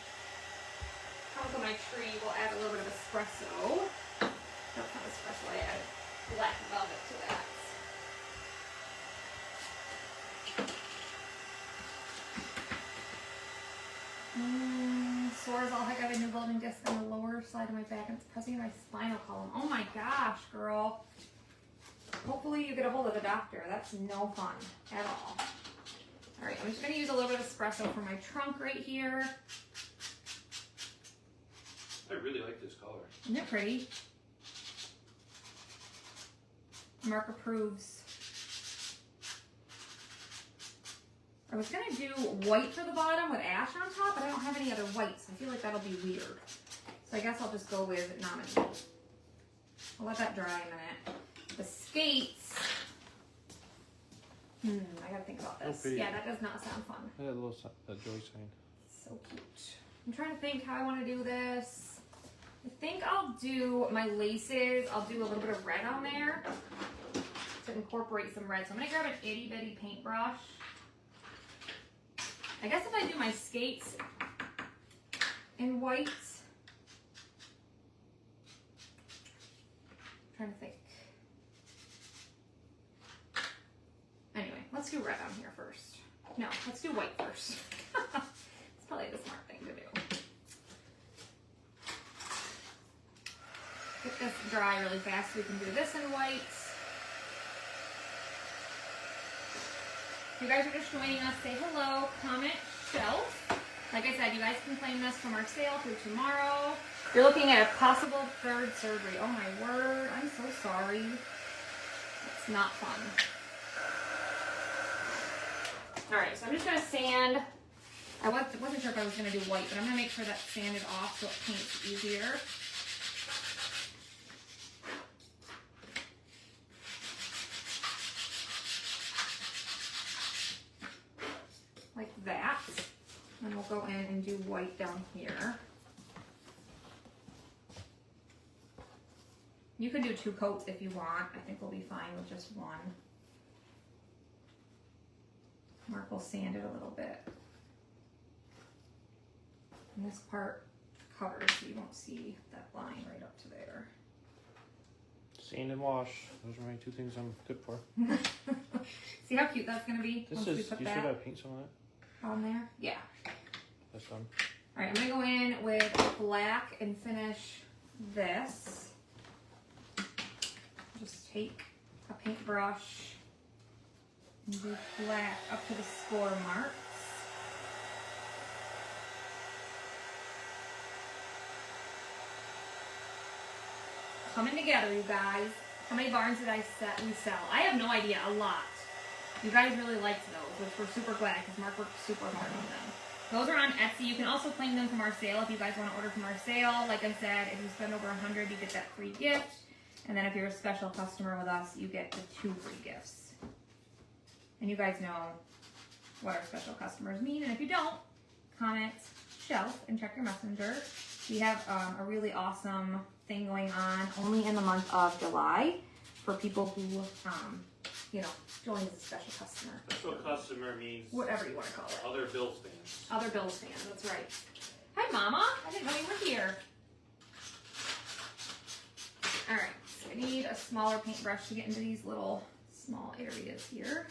trunk of my tree. We'll add a little bit of espresso. That's not espresso. I add black velvet to that. Sores all heck. I have a new building disc on the lower side of my back and it's pressing my spinal column. Oh my gosh, girl. Hopefully you get a hold of the doctor. That's no fun at all. All right, I'm just going to use a little bit of espresso for my trunk right here. I really like this color. Isn't it pretty? Mark approves. I was going to do white for the bottom with ash on top, but I don't have any other whites. I feel like that'll be weird. So I guess I'll just go with nominee. I'll let that dry a minute. The skates. I gotta think about this. Oh, yeah, that does not sound fun. I had a little joy sign. So cute. I'm trying to think how I want to do this. I think I'll do my laces. I'll do a little bit of red on there to incorporate some red. So I'm gonna grab an itty bitty paintbrush. I guess if I do my skates in white, I'm trying to think. Anyway, let's do red on here first. No, let's do white first. It's probably the smart thing to do. Get this dry really fast so we can do this in white. If you guys are just joining us, say hello, comment, shelf. Like I said, you guys can claim this from our sale through tomorrow. You're looking at a possible third surgery. Oh my word, I'm so sorry. It's not fun. Alright, so I'm just going to sand. I wasn't sure if I was going to do white, but I'm going to make sure that's sanded off so it paints easier. Like that. And we'll go in and do white down here. You can do 2 coats if you want. I think we'll be fine with just one. Mark will sand it a little bit. And this part covers so you won't see that line right up to there. Sand and wash. Those are my 2 things I'm good for. See how cute that's gonna be? This is, you should have paint some of that on there? Yeah. That's done. Alright, I'm gonna go in with black and finish this. Just take a paintbrush and do black up to the score marks. Coming together, you guys. How many barns did we sell? I have no idea. A lot. You guys really liked those, which we're super glad because Mark worked super hard on them. Those are on Etsy. You can also claim them from our sale if you guys want to order from our sale. Like I said, if you spend over $100, you get that free gift. And then if you're a special customer with us, you get the 2 free gifts. And you guys know what our special customers mean. And if you don't, comment shelf and check your messenger. We have a really awesome thing going on only in the month of July for people who, you know, join as a special customer. Special customer means whatever you want to call it. Other Bills fans. Other Bills fans, that's right. Hi, Mama. I didn't know you were here. All right, so I need a smaller paintbrush to get into these little small areas here.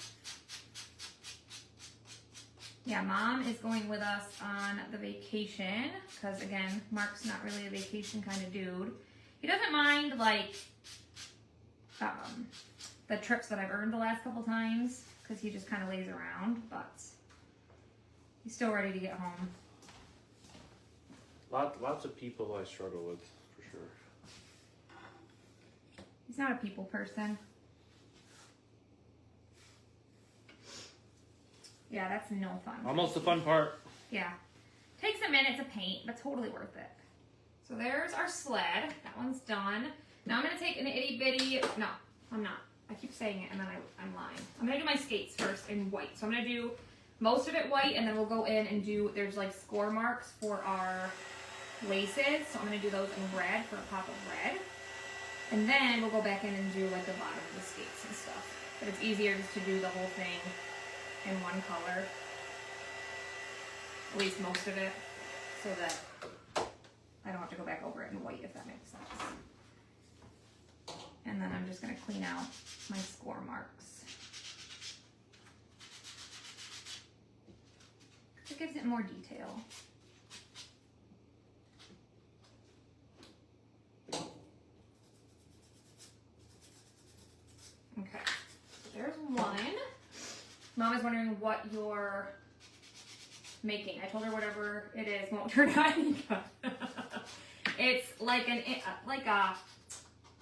Yeah, Mom is going with us on the vacation because, again, Mark's not really a vacation kind of dude. He doesn't mind, like, the trips that I've earned the last couple times because he just kind of lays around, but he's still ready to get home. Lots of people I struggle with, for sure. He's not a people person. Yeah, that's no fun. Almost the fun part. Yeah. Takes a minute to paint, but totally worth it. So there's our sled. That one's done. Now I'm going to take an itty bitty... No, I'm not. I keep saying it and then I'm lying. I'm going to do my skates first in white. So I'm going to do most of it white and then we'll go in and do... There's like score marks for our laces. So I'm going to do those in red for a pop of red. And then we'll go back in and do like the bottom of the skates and stuff. But it's easier just to do the whole thing in one color, at least most of it, so that I don't have to go back over it in white, if that makes sense. And then I'm just going to clean out my score marks. It gives it more detail. Okay, so there's one. Mom is wondering what you're making. I told her whatever it is won't turn out any good. It's like a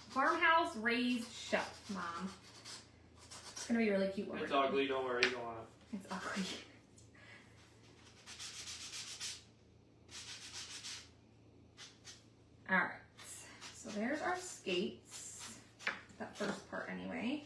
farmhouse raised shelf, Mom. It's gonna be really cute. It's ugly. Don't worry. You don't want it. It's ugly. All right. So there's our skates. That first part, anyway.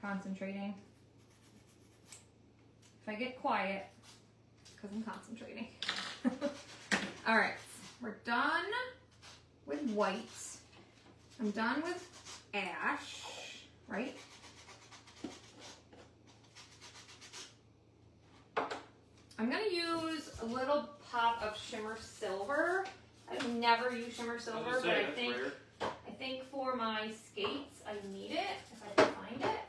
Concentrating. If I get quiet, because I'm concentrating. All right, we're done with white. I'm done with ash, right? I'm gonna use a little pop of shimmer silver. I've never used shimmer silver, but I think for my skates I need it if I can find it.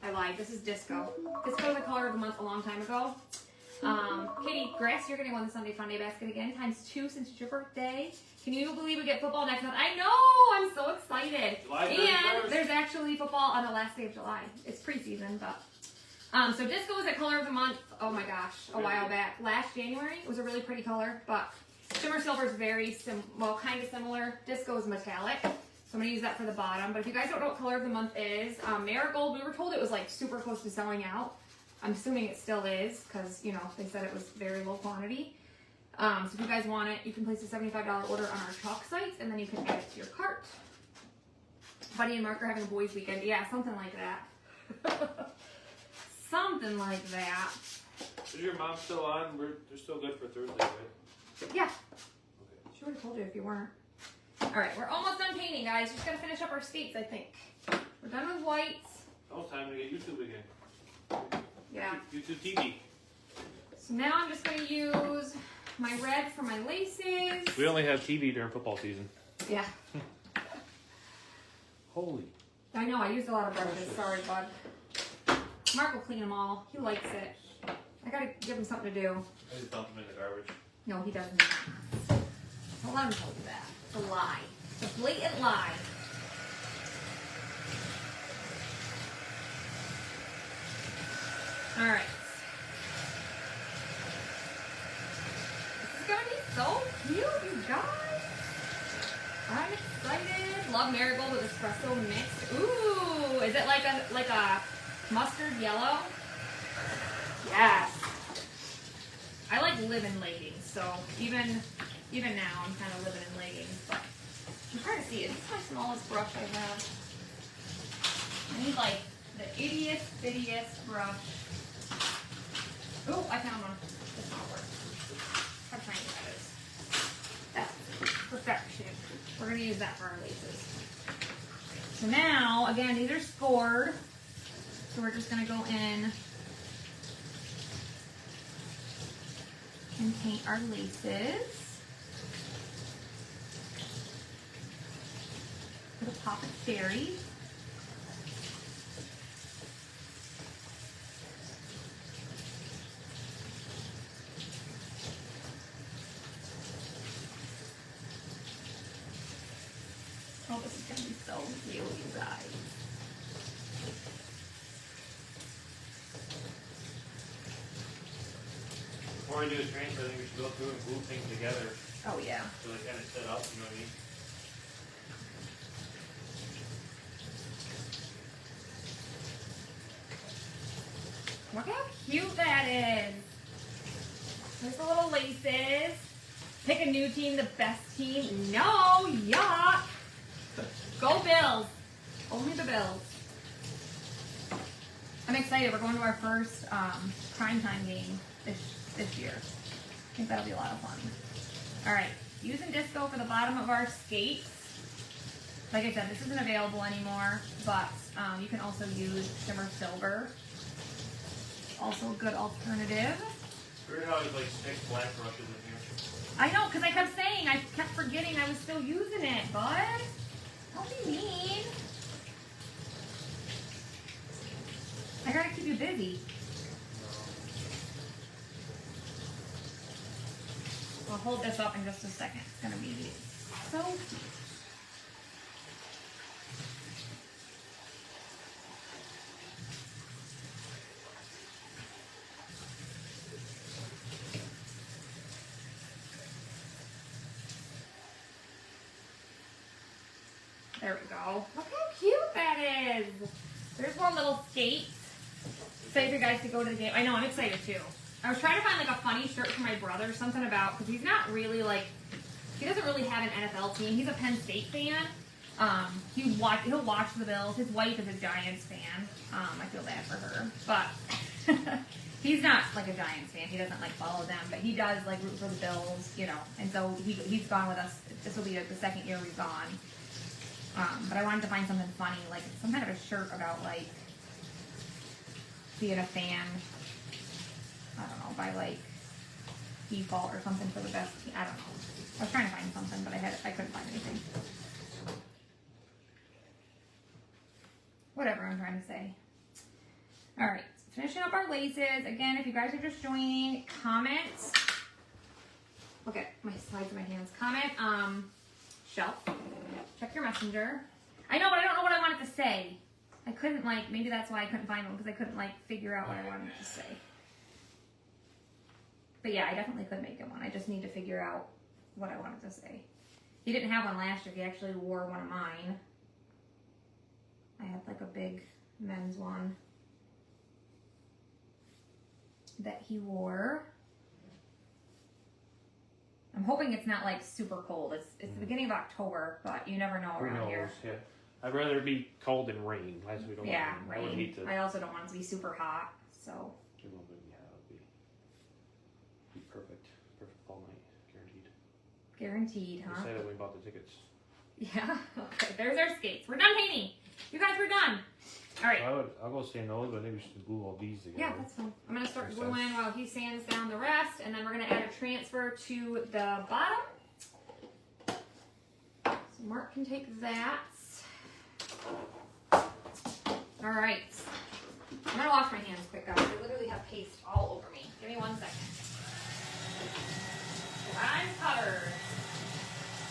I lied. This is Disco. Disco was the color of the month a long time ago. Katie, Grass, you're getting one the Sunday Funday basket again, ×2 since it's your birthday. Can you believe we get football next month? I know! I'm so excited. And there's actually football on the last day of July. It's preseason, but... so Disco was a color of the month, oh my gosh, a while back. Last January, it was a really pretty color, but Shimmer Silver is very, kind of similar. Disco is metallic, so I'm going to use that for the bottom. But if you guys don't know what color of the month is, Marigold, we were told it was like super close to selling out. I'm assuming it still is, because, you know, they said it was very low quantity. So if you guys want it, you can place a $75 order on our chalk site, and then you can add it to your cart. Buddy and Mark are having a boys' weekend. Yeah, something like that. Something like that. Is your mom still on? They're still good for Thursday, right? Yeah. Okay. She would have told you if you weren't. Alright, we're almost done painting, guys. Just gotta finish up our skates, I think. We're done with whites. Oh, it's time to get YouTube again. Yeah. YouTube TV. So now I'm just gonna use my red for my laces. We only have TV during football season. Yeah. Holy. I know, I used a lot of brushes. Sorry, bud. Mark will clean them all. He likes it. I gotta give him something to do. I just dump them in the garbage. No, he doesn't. Don't let him tell you that. It's a lie. It's a blatant lie. Alright. This is gonna be so cute, you guys. I'm excited. Love Marigold with espresso mix. Ooh, is it like a mustard yellow? Yes. I like living leggings, so even now I'm kind of living in leggings, but I'm trying to see. Is this my smallest brush I have? I need like the ittiest brush. Oh, I found one. This one works. How tiny that is. That's perfection. We're gonna use that for our laces. So now, again, these are scored. So we're just gonna go in and paint our laces. Put a pop of cherry. Oh, this is gonna be so cute, you guys. Before we do a transfer, I think we should go through and glue things together Oh yeah. so they kind of set up, you know what I mean? Look how cute that is. There's the little laces. Pick a new team, the best team. No, yuck. Go Bills. Only the Bills. I'm excited. We're going to our first primetime game this year. I think that'll be a lot of fun. All right, using Disco for the bottom of our skates. Like I said, this isn't available anymore, but you can also use Shimmer Silver. Also a good alternative. Weird how there's like 6 black brushes in here. I know, because I kept saying, I kept forgetting I was still using it, bud. Don't be mean. I gotta keep you busy. I'll hold this up in just a second. It's gonna be so cute. There we go. Look how cute that is. There's one little skate. Excited for you guys to go to the game. I know, I'm excited too. I was trying to find like a funny shirt for my brother, something about, because he's not really like, he doesn't really have an NFL team. He's a Penn State fan. He'll watch the Bills. His wife is a Giants fan. I feel bad for her, but he's not like a Giants fan. He doesn't like follow them, but he does like root for the Bills, you know. And so he's gone with us. This will be like the second year we've gone. But I wanted to find something funny, like some kind of a shirt about like being a fan. I don't know, by like default or something for the best team. I don't know. I was trying to find something, but I couldn't find anything. Whatever I'm trying to say. All right, so finishing up our laces. Again, if you guys are just joining, comment. Look at my sides of my hands. Comment shelf. Check your messenger. I know, but I don't know what I wanted to say. I couldn't maybe that's why I couldn't find one, because I couldn't figure out what I wanted to say. But yeah, I definitely could make him one. I just need to figure out what I wanted to say. He didn't have one last year. He actually wore one of mine. I had a big men's one that he wore. I'm hoping it's not super cold. It's the beginning of October, but you never know around here. Yeah. I'd rather it be cold than rain. We don't Yeah, want rain. I would hate to. I also don't want it to be super hot, so. It would be perfect. Perfect fall night, guaranteed. Guaranteed, huh? Excited when we bought the tickets. Yeah. Okay. There's our skates. We're done painting. You guys, we're done. All right. I'll go sand those, but maybe we should glue all these together. Yeah, that's fine. I'm gonna start gluing while he sands down the rest, and then we're gonna add a transfer to the bottom. So Mark can take that. All right. I'm gonna wash my hands quick, guys. I literally have paste all over me. Give me 1 second. I'm covered.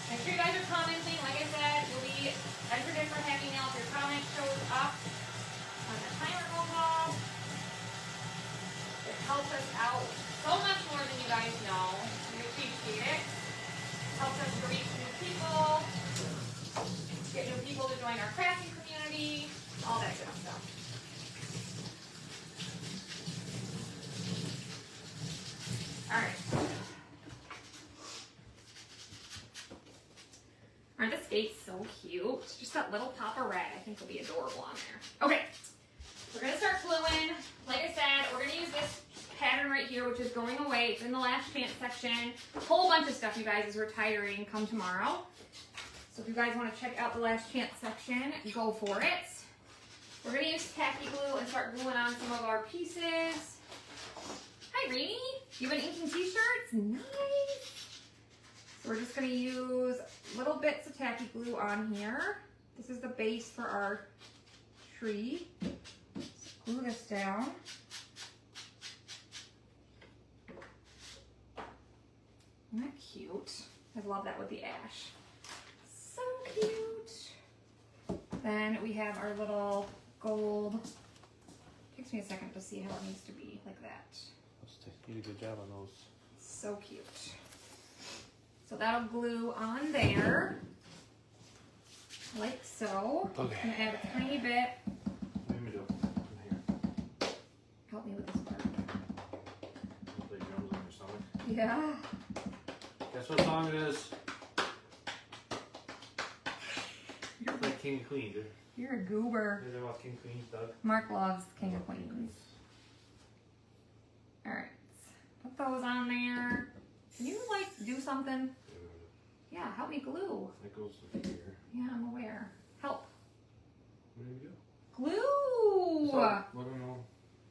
Make sure you guys are commenting. Like I said, you'll be entered in for Happy Meal if your comment shows up when the timer goes off. It helps us out so much more than you guys know. We appreciate it. Helps us to reach new people, get new people to join our crafting community, all that good stuff. All right. Aren't the skates so cute? Just that little pop of red, I think will be adorable on there. Okay, we're gonna start gluing. Like I said, we're gonna use this pattern right here, which is going away. It's in the last chance section. A whole bunch of stuff, you guys, is retiring come tomorrow. So if you guys want to check out the last chance section, go for it. We're gonna use tacky glue and start gluing on some of our pieces. Hi, Rainy. You've been inking t-shirts? Nice. So we're just going to use little bits of tacky glue on here. This is the base for our tree. Let's glue this down. Isn't that cute? I love that with the ash. So cute. Then we have our little gold. Takes me a second to see how it needs to be like that. You did a good job on those. So cute. So that'll glue on there, like so. Okay. I'm gonna add a tiny bit. Let me do it. Here. Help me with this part. Play drums on your stomach. Yeah. Guess what song it is? You're like King and Queen, dude. You're a goober. You know about King and Queen, Doug? Mark loves King of Queens. All right. Put those on there. Can you do something? Yeah, help me glue. That goes here. Yeah, I'm aware. Help. What do we do? Glue! So, I don't know.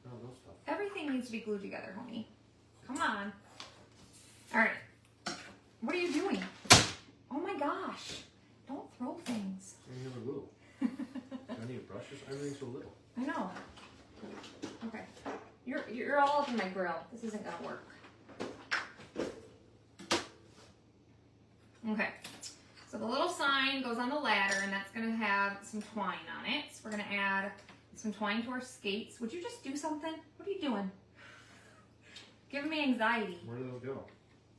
Those stuff. Everything needs to be glued together, homie. Come on. All right. What are you doing? Oh my gosh. Don't throw things. I never glue. Do I need brushes? Everything's so little. I know. Okay. You're all up in my grill. This isn't gonna work. Okay. So the little sign goes on the ladder, and that's gonna have some twine on it. So we're gonna add some twine to our skates. Would you just do something? What are you doing? Giving me anxiety. Where do those go?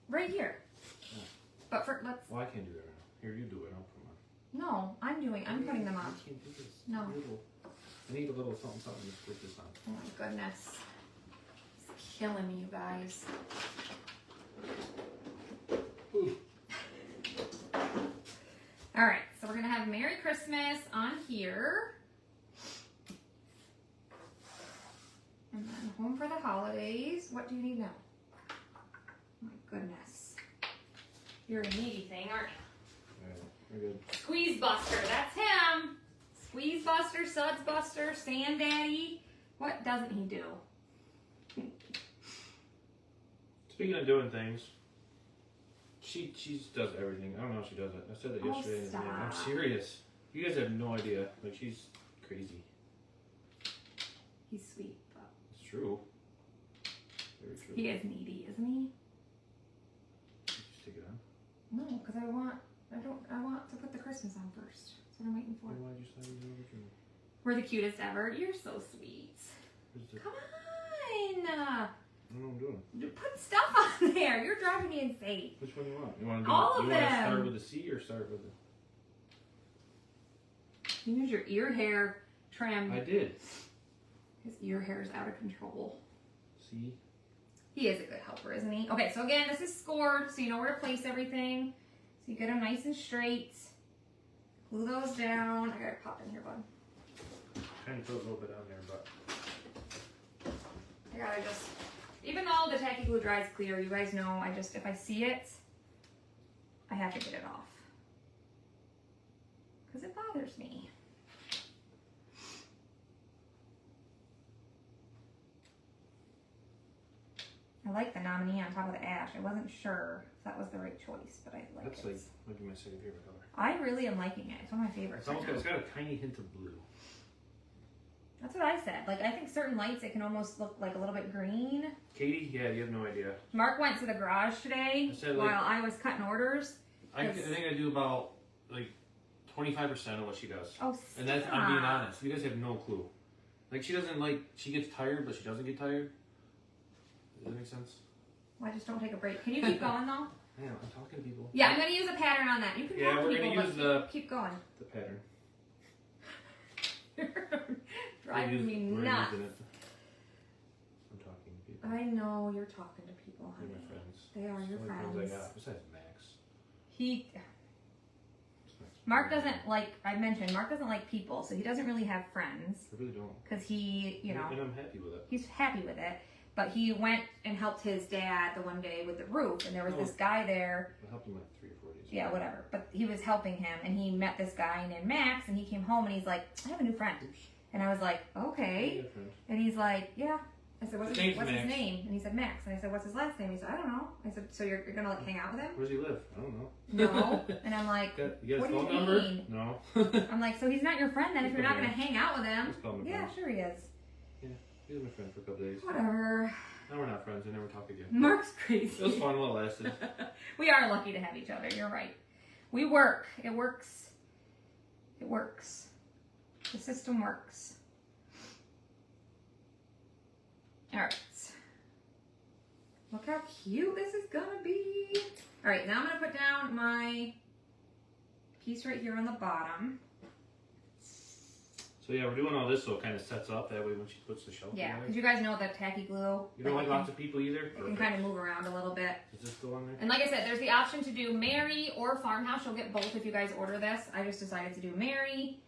Right here. Oh. But let's. Well, I can't do that right now. Here, you do it. I'll put them on. No, I'm putting them on. I can't do this. No. I need a little something to put this on. Oh my goodness. It's killing me, you guys. Ooh. All right, so we're gonna have Merry Christmas on here. And then Home for the Holidays. What do you need now? Oh my goodness. You're a needy thing, aren't you? Yeah, we're good. Squeeze Buster, that's him. Squeeze Buster, Suds Buster, Sand Daddy. What doesn't he do? Speaking of doing things, she does everything. I don't know how she does it. I said that yesterday. Stop. I'm serious. You guys have no idea. Like, she's crazy. He's sweet. true. Very true. He is needy, isn't he? Just take it on. No, because I want to put the Christmas on first. That's what I'm waiting for. Why'd you slide it over to me? We're the cutest ever. You're so sweet. Come on. I don't know what I'm doing. Put stuff on there. You're driving me insane. Which one do you want? You want to do? All of you want to them. start with the C or start with the? Use your ear hair trim. I did. His ear hair is out of control. C. He is a good helper, isn't he? Okay, so again, this is scored, so you know where to place everything. So you get them nice and straight. Glue those down. I gotta pop in here, bud. Kind of put a little bit on there, but. I gotta just, even though the tacky glue dries clear, you guys know, if I see it, I have to get it off. Because it bothers me. I like the nominee on top of the ash. I wasn't sure if that was the right choice, but I like it. That's like maybe my second favorite color. I really am liking it. It's one of my favorites. It's got a tiny hint of blue. That's what I said. Like, I think certain lights, it can almost look like a little bit green. Katie, yeah, you have no idea. Mark went to the garage today while I was cutting orders. I think I do about like 25% of what she does. Oh, stop. And that's, I'm being honest. You guys have no clue. Like, she doesn't she gets tired, but she doesn't get tired. Does that make sense? Well, I just don't take a break. Can you keep going, though? I know, I'm talking to people. Yeah, I'm going to use a pattern on that. You can talk to we're people, going to use keep going. the pattern. Driving me nuts. I'm talking to people. I know you're talking to people, honey. They're my friends. They are your friends. Friends I got, besides Max. Mark doesn't like, I mentioned, Mark doesn't like people, so he doesn't really have friends. I really don't. Because he, you know. And I'm happy with it. He's happy with it. But he went and helped his dad the one day with the roof, and there was this guy there. I helped him like 3 or 4 days. Yeah, whatever. But he was helping him, and he met this guy named Max, and he came home, and he's like, I have a new friend. And I was like, okay. And he's like, yeah. I said, what's his name? And he said, Max. And I said, what's his last name? He said, I don't know. I said, so you're going to like hang out with him? Where does he live? I don't know. No. And I'm like, you got what his do phone you number? mean? No. I'm like, so he's not your friend then if you're not going to hang out with him? Yeah, sure he is. Yeah, he was my friend for a couple days. Whatever. Now we're not friends. I never talk again. Mark's crazy. It was fun while it lasted. We are lucky to have each other. You're right. We work. It works. It works. The system works. All right. Look how cute this is going to be. All right. Now I'm going to put down my piece right here on the bottom. So yeah, we're doing all this so it kind of sets up. That way when she puts the shelf Yeah, because you guys know that tacky glue. You don't like lots of people either? It can kind of move around a little bit. Does this go on there? And like I said, there's the option to do Mary or Farmhouse. You'll get both if you guys order this. I just decided to do Mary.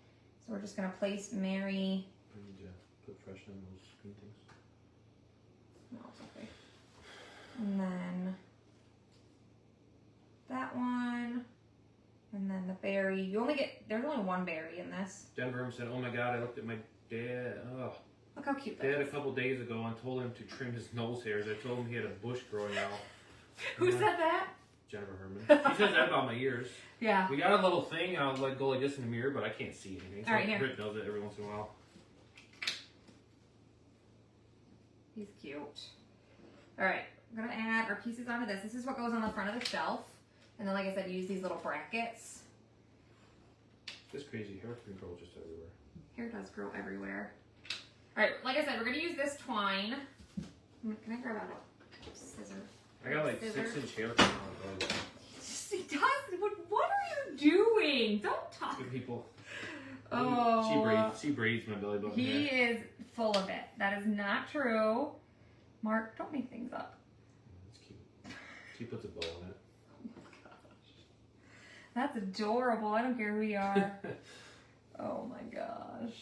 So we're just going to place Mary. I need to put fresh on those green things. No, it's okay. And then that one. And then the berry. You only get, there's only one berry in this. Denver said, oh my God, I looked at my dad. Oh. Look how cute that Dad is. a couple days ago and told him to trim his nose hairs. I told him he had a bush growing out. Who said that? Jennifer Herman. She says that about my ears. Yeah. We got a little thing. I'll like go like this in the mirror, but I can't see anything. So all right, here. Britt does it every once in a while. He's cute. All right, I'm gonna add our pieces onto this. This is what goes on the front of the shelf. And then, like I said, use these little brackets. This crazy hair can grow just everywhere. Hair does grow everywhere. All right, like I said, we're gonna use this twine. Can I grab out a scissor? I got like 6-inch hair coming out. He does. What are you doing? Don't talk. Good people. Oh. She braids my belly button. He is full of it. That is not true. Mark, don't make things up. That's cute. She puts a bow on it. That's adorable. I don't care who you are. Oh my gosh.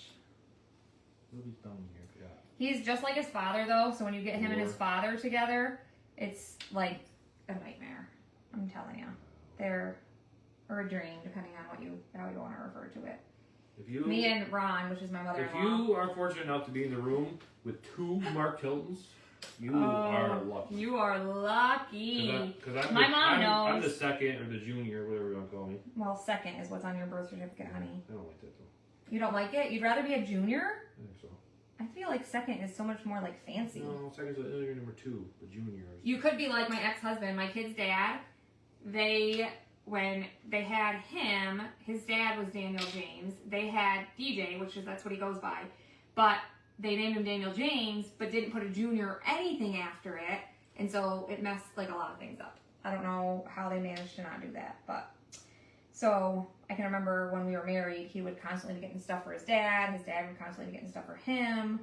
We'll be done here. Yeah. He's just like his father, though. So when you get him and his father together, it's like a nightmare. I'm telling you, or a dream, depending on how you want to refer to it. Me and Ron, which is my mother-in-law. If you are fortunate enough to be in the room with 2 Mark Hiltons, you are lucky. You are lucky. Because my mom knows. I'm the second or the junior, whatever you want to call me. Well, second is what's on your birth certificate, honey. I don't like that though. You don't like it? You'd rather be a junior? I think so. I feel like second is so much more like fancy. No, second's number 2, the juniors. You could be like my ex-husband, my kid's dad. When they had him, his dad was Daniel James. They had DJ, that's what he goes by. But they named him Daniel James, but didn't put a junior or anything after it. And so it messed like a lot of things up. I don't know how they managed to not do that. But so I can remember when we were married, he would constantly be getting stuff for his dad. His dad would constantly be getting stuff for him.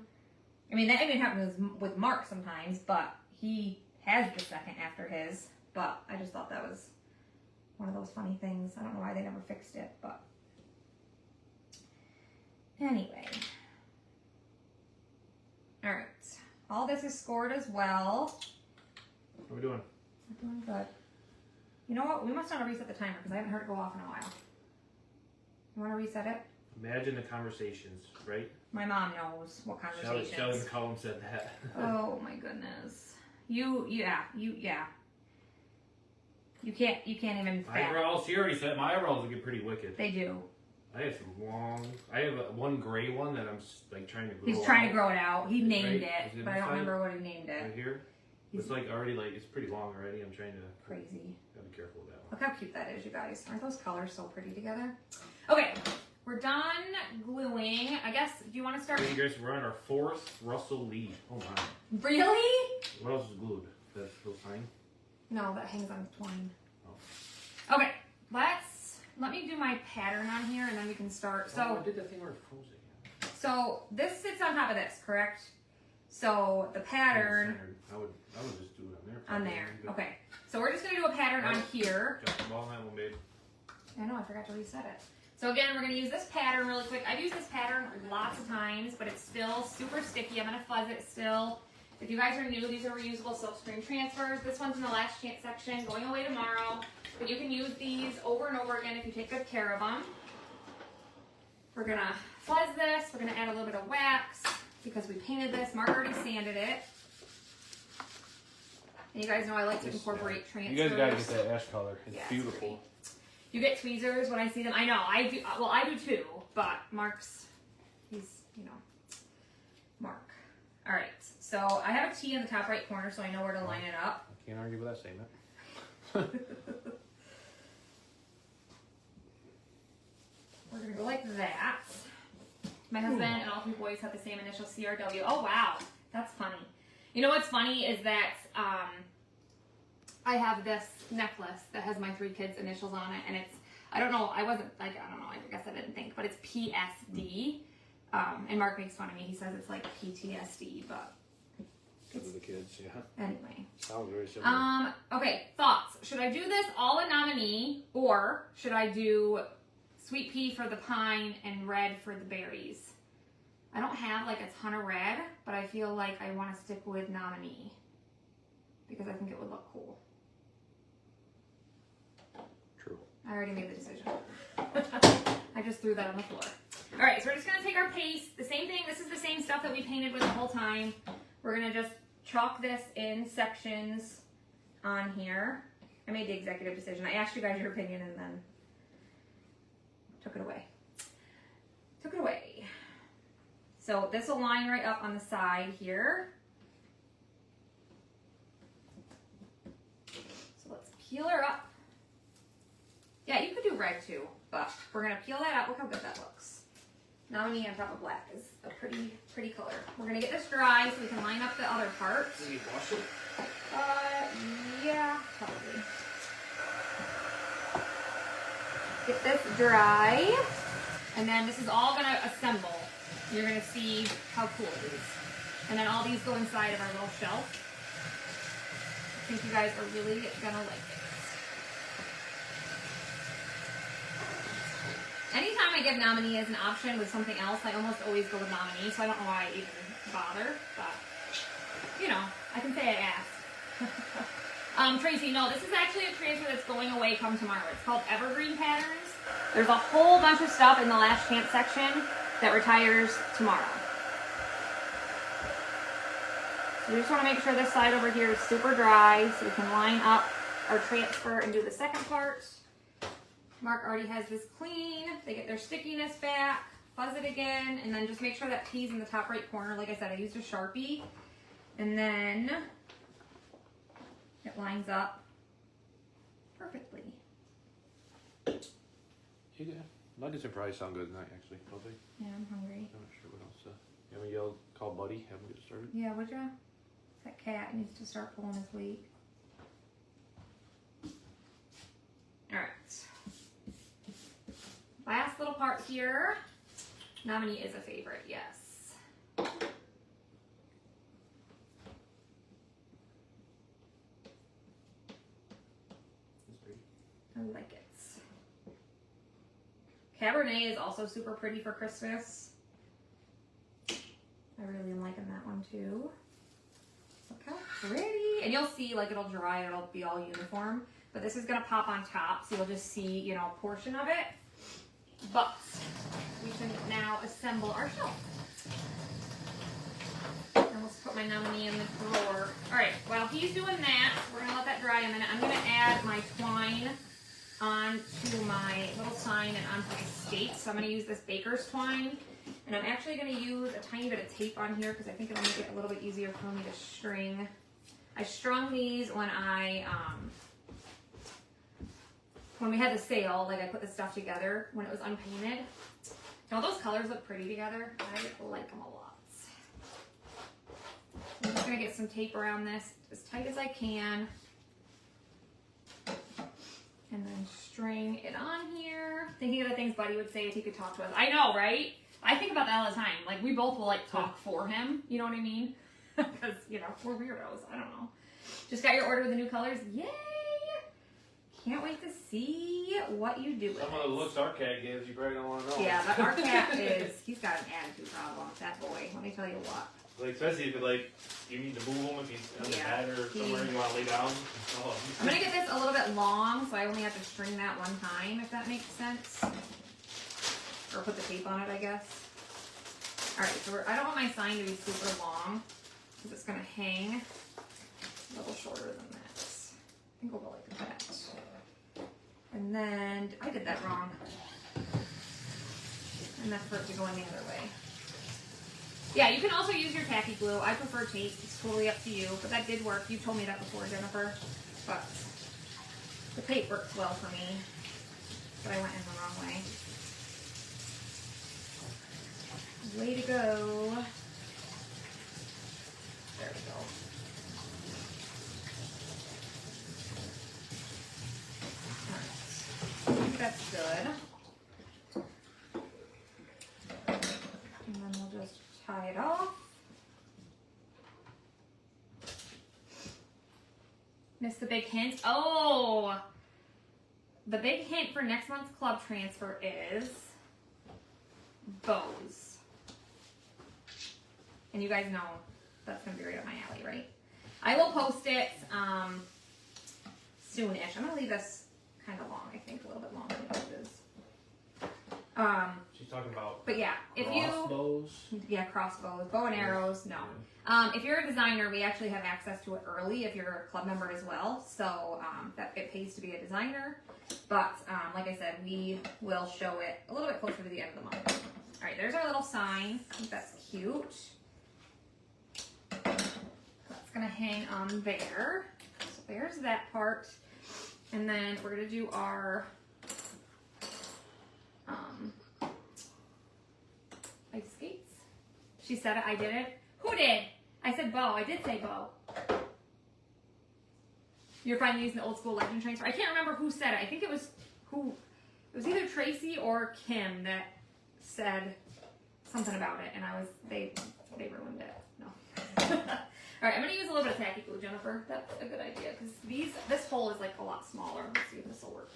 I mean, that even happened with Mark sometimes, but he has the second after his. But I just thought that was one of those funny things. I don't know why they never fixed it, but anyway. All right. All this is scored as well. What are we doing? We're doing good. You know what? We must want to reset the timer because I haven't heard it go off in a while. You want to reset it? Imagine the conversations, right? My mom knows what conversations. Shelly McCollum said that. Oh my goodness. Yeah. You can't even. Eyebrows. She already said my eyebrows will get pretty wicked. They do. I have some long. I have one gray one that I'm like trying to grow. He's trying to grow it out. He named right? it, but I don't remember what he named it. Right here. It's like already it's pretty long already. I'm trying to. Crazy. Gotta be careful with that one. Look how cute that is, you guys. Aren't those colors so pretty together? Okay, we're done gluing. I guess. Do you want to start? Hey, you guys, we're on our 4th Russell Lee. Oh my. Really? What else is glued? That's still fine. No, that hangs on twine. Oh. Okay, let me do my pattern on here, and then we can start. So I did that thing where it froze again. So this sits on top of this, correct? So the pattern I would just do it on there. on there. Okay. So we're just gonna do a pattern on here. Drop the ball on that one, babe. I know, I forgot to reset it. So again, we're gonna use this pattern really quick. I've used this pattern lots of times, but it's still super sticky. I'm gonna fuzz it still. If you guys are new, these are reusable silkscreen transfers. This one's in the last chance section, going away tomorrow. But you can use these over and over again if you take good care of them. We're gonna fuzz this. We're gonna add a little bit of wax because we painted this. Mark already sanded it. And you guys know I like to incorporate transfers. You guys gotta get that ash color. It's beautiful. Pretty. You get tweezers when I see them. I know, I do. Well, I do too. But Mark's, he's, Mark. All right. So I have a T in the top right corner, so I know where to line it up. I can't argue with that statement. We're gonna go like that. My husband and all 3 boys have the same initial, CRW. Oh wow, that's funny. You know what's funny is that I have this necklace that has my 3 kids' initials on it, and it's, I don't know, I guess I didn't think, but it's PSD. And Mark makes fun of me. He says it's like PTSD, but Because of the kids, yeah. Anyway. Sounds very similar. Okay, thoughts. Should I do this all a nominee, or should I do sweet pea for the pine and red for the berries? I don't have like a ton of red, but I feel like I want to stick with nominee because I think it would look cool. True. I already made the decision. I just threw that on the floor. All right, so we're just going to take our paste. The same thing. This is the same stuff that we painted with the whole time. We're going to just chalk this in sections on here. I made the executive decision. I asked you guys your opinion and then took it away. Took it away. So this will line right up on the side here. So let's peel her up. Yeah, you could do red too, but we're going to peel that up. Look how good that looks. Nominee on top of black is a pretty color. We're going to get this dry so we can line up the other parts. Did you wash it? Yeah, probably. Get this dry. And then this is all going to assemble. You're going to see how cool it is. And then all these go inside of our little shelf. I think you guys are really going to like it. Anytime I give nominee as an option with something else, I almost always go with nominee, so I don't know why I even bother, but, I can say I asked. Tracy, no, this is actually a transfer that's going away come tomorrow. It's called Evergreen Patterns. There's a whole bunch of stuff in the last chance section that retires tomorrow. So we just want to make sure this side over here is super dry so we can line up our transfer and do the second part. Mark already has this clean. They get their stickiness back. fuzz it again, and then just make sure that P's in the top right corner. Like I said, I used a Sharpie, and then it lines up perfectly. You good? Nuggets would probably sound good tonight, actually, don't they? Yeah, I'm hungry. I'm not sure what else. You haven't yelled, call Buddy, have him get started? Yeah, would ya? That cat needs to start pulling his weight. Alright. Last little part here. Nominee is a favorite, yes. That's pretty. I like it. Cabernet is also super pretty for Christmas. I really am liking that one too. Look how pretty. And you'll see, like, it'll dry and it'll be all uniform. But this is going to pop on top, so you'll just see, you know, a portion of it. But we can now assemble our shelf. And let's put my nominee in the drawer. Alright, while he's doing that, we're going to let that dry a minute. I'm going to add my twine onto my little sign and onto the skates. So I'm going to use this baker's twine. And I'm actually going to use a tiny bit of tape on here because I think it'll make it a little bit easier for me to string. I strung these when we had the sale, like I put the stuff together when it was unpainted. Now those colors look pretty together. I like them a lot. I'm just going to get some tape around this as tight as I can. And then string it on here. Thinking of the things Buddy would say if he could talk to us. I know, right? I think about that all the time. Like, we both will, like, talk for him. You know what I mean? Because, you know, we're weirdos. I don't know. Just got your order with the new colors. Yay! Can't wait to see what you do with Some of the looks our cat gives, you probably don't want to know. Yeah, but our cat he's got an attitude problem. That boy. Let me tell you what. Like, especially if, like, you need to move him, if he's on the bed or somewhere you want to lay down. Oh. I'm going to get this a little bit long, so I only have to string that one time, if that makes sense. Or put the tape on it, I guess. Alright, so I don't want my sign to be super long, because it's going to hang a little shorter than that. I think we'll go like that. And then, I did that wrong. And that's for it to go in the other way. Yeah, you can also use your tacky glue. I prefer tape. It's totally up to you. But that did work. You told me that before, Jennifer. But the tape works well for me. But I went in the wrong way. Way to go. There we go. Alright. I think that's good. And then we'll just tie it off. Missed the big hint. Oh! The big hint for next month's club transfer is bows. And you guys know that's going to be right up my alley, right? I will post it soonish. I'm going to leave this kind of long, I think, a little bit longer than it is. She's talking about but yeah, if crossbows. Crossbows, bow and arrows, no. If you're a designer, we actually have access to it early if you're a club member as well. So that it pays to be a designer. But like I said, we will show it a little bit closer to the end of the month. All right, there's our little sign. I think that's cute. That's gonna hang on there. So there's that part. And then we're gonna do our ice skates. She said it, I did it. Who did? I said bow. I did say bow. You're finally using the old school legend transfer. I can't remember who said it. I think it was it was either Tracy or Kim that said something about it, and they ruined it. No. All right, I'm gonna use a little bit of tacky glue, Jennifer. That's a good idea because this hole is like a lot smaller. Let's see if this will work.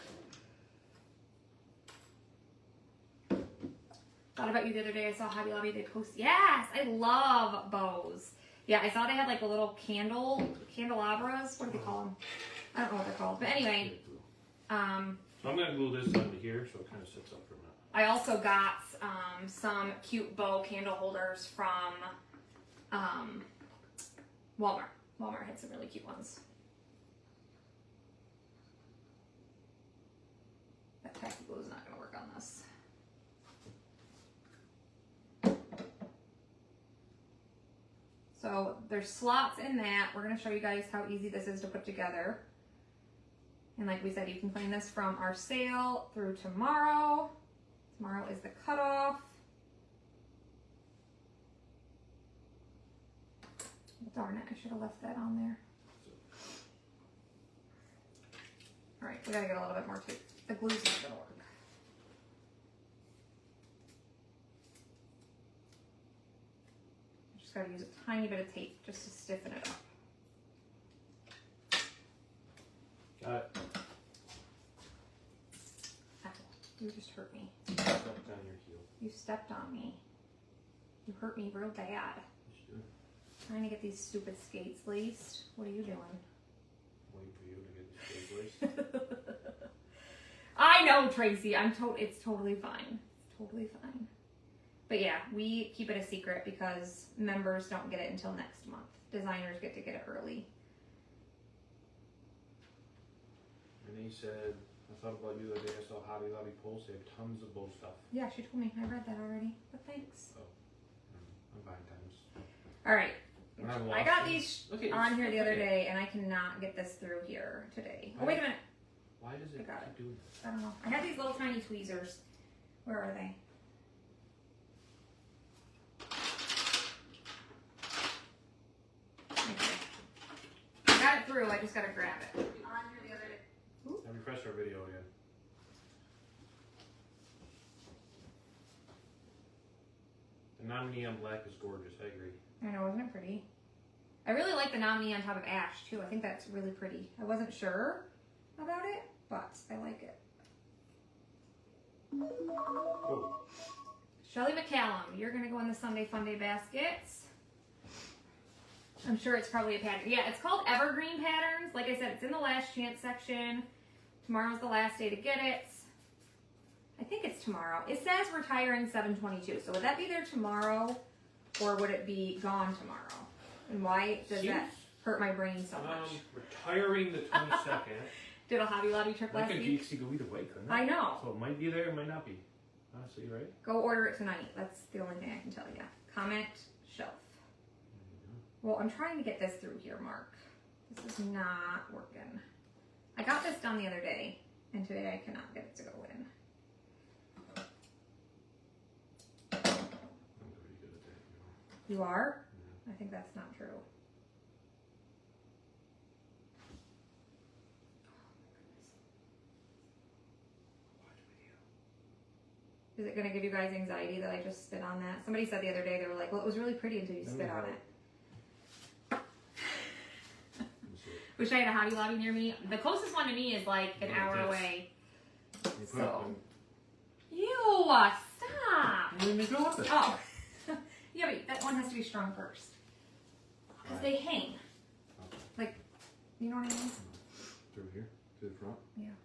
Thought about you the other day. I saw Hobby Lobby. They post. Yes, I love bows. Yeah, I saw they had like the little candelabras. What do they call them? I don't know what they're called. But anyway. So I'm gonna glue this onto here so it kind of sits up for a minute. I also got some cute bow candle holders from Walmart. Walmart had some really cute ones. That tacky glue is not going to work on this. So there's slots in that. We're going to show you guys how easy this is to put together. And like we said, you can claim this from our sale through tomorrow. Tomorrow is the cutoff. Darn it, I should have left that on there. All right, we gotta get a little bit more tape. The glue's not gonna work. Just gotta use a tiny bit of tape just to stiffen it up. Got it. You just hurt me. Stepped on your heel. You stepped on me. You hurt me real bad. Trying to get these stupid skates laced. What are you doing? Waiting for you to get the skates laced. I know, Tracy. It's totally fine. It's totally fine. But yeah, we keep it a secret because members don't get it until next month. Designers get to get it early. And he said, I thought about you the other day. I saw Hobby Lobby post. They have tons of bow stuff. Yeah, she told me. I read that already. But thanks. Oh, I'm buying times. All right. I got these on here the other okay. day, and I cannot get this through here today. Oh, wait a minute. Why does it keep doing this? I don't know. I got these little tiny tweezers. Where are they? Okay. I got it through. I just got to grab it. On here the other day. I refreshed our video again. The non-neon black is gorgeous. I agree. I know, isn't it pretty? I really like the nominee on top of ash too. I think that's really pretty. I wasn't sure about it, but I like it. Oh. Shelly McCallum, you're gonna go in the Sunday Funday baskets. I'm sure it's probably a pattern. Yeah, it's called Evergreen Patterns. Like I said, it's in the last chance section. Tomorrow's the last day to get it. I think it's tomorrow. It says retiring 7/22. So would that be there tomorrow? Or would it be gone tomorrow? And why does that hurt my brain so much? Retiring the 22nd. Did a Hobby Lobby trip last week? Geeksy go either way, couldn't it? I know. So it might be there, it might not be. Honestly, right? Go order it tonight. That's the only thing I can tell you. Comment shelf. Well, I'm trying to get this through here, Mark. This is not working. I got this done the other day, and today I cannot get it to go in. I'm pretty good at that. You are? Yeah. I think that's not true. Is it going to give you guys anxiety that I just spit on that? Somebody said the other day, they were like, well, it was really pretty until you spit on it. Wish I had a Hobby Lobby near me. The closest one to me is like an hour away. So. Ew, stop. Let me go up it. Oh. Yeah, but that one has to be strong first. Because they hang. Like, you know what I mean? Through here? To the front? Yeah.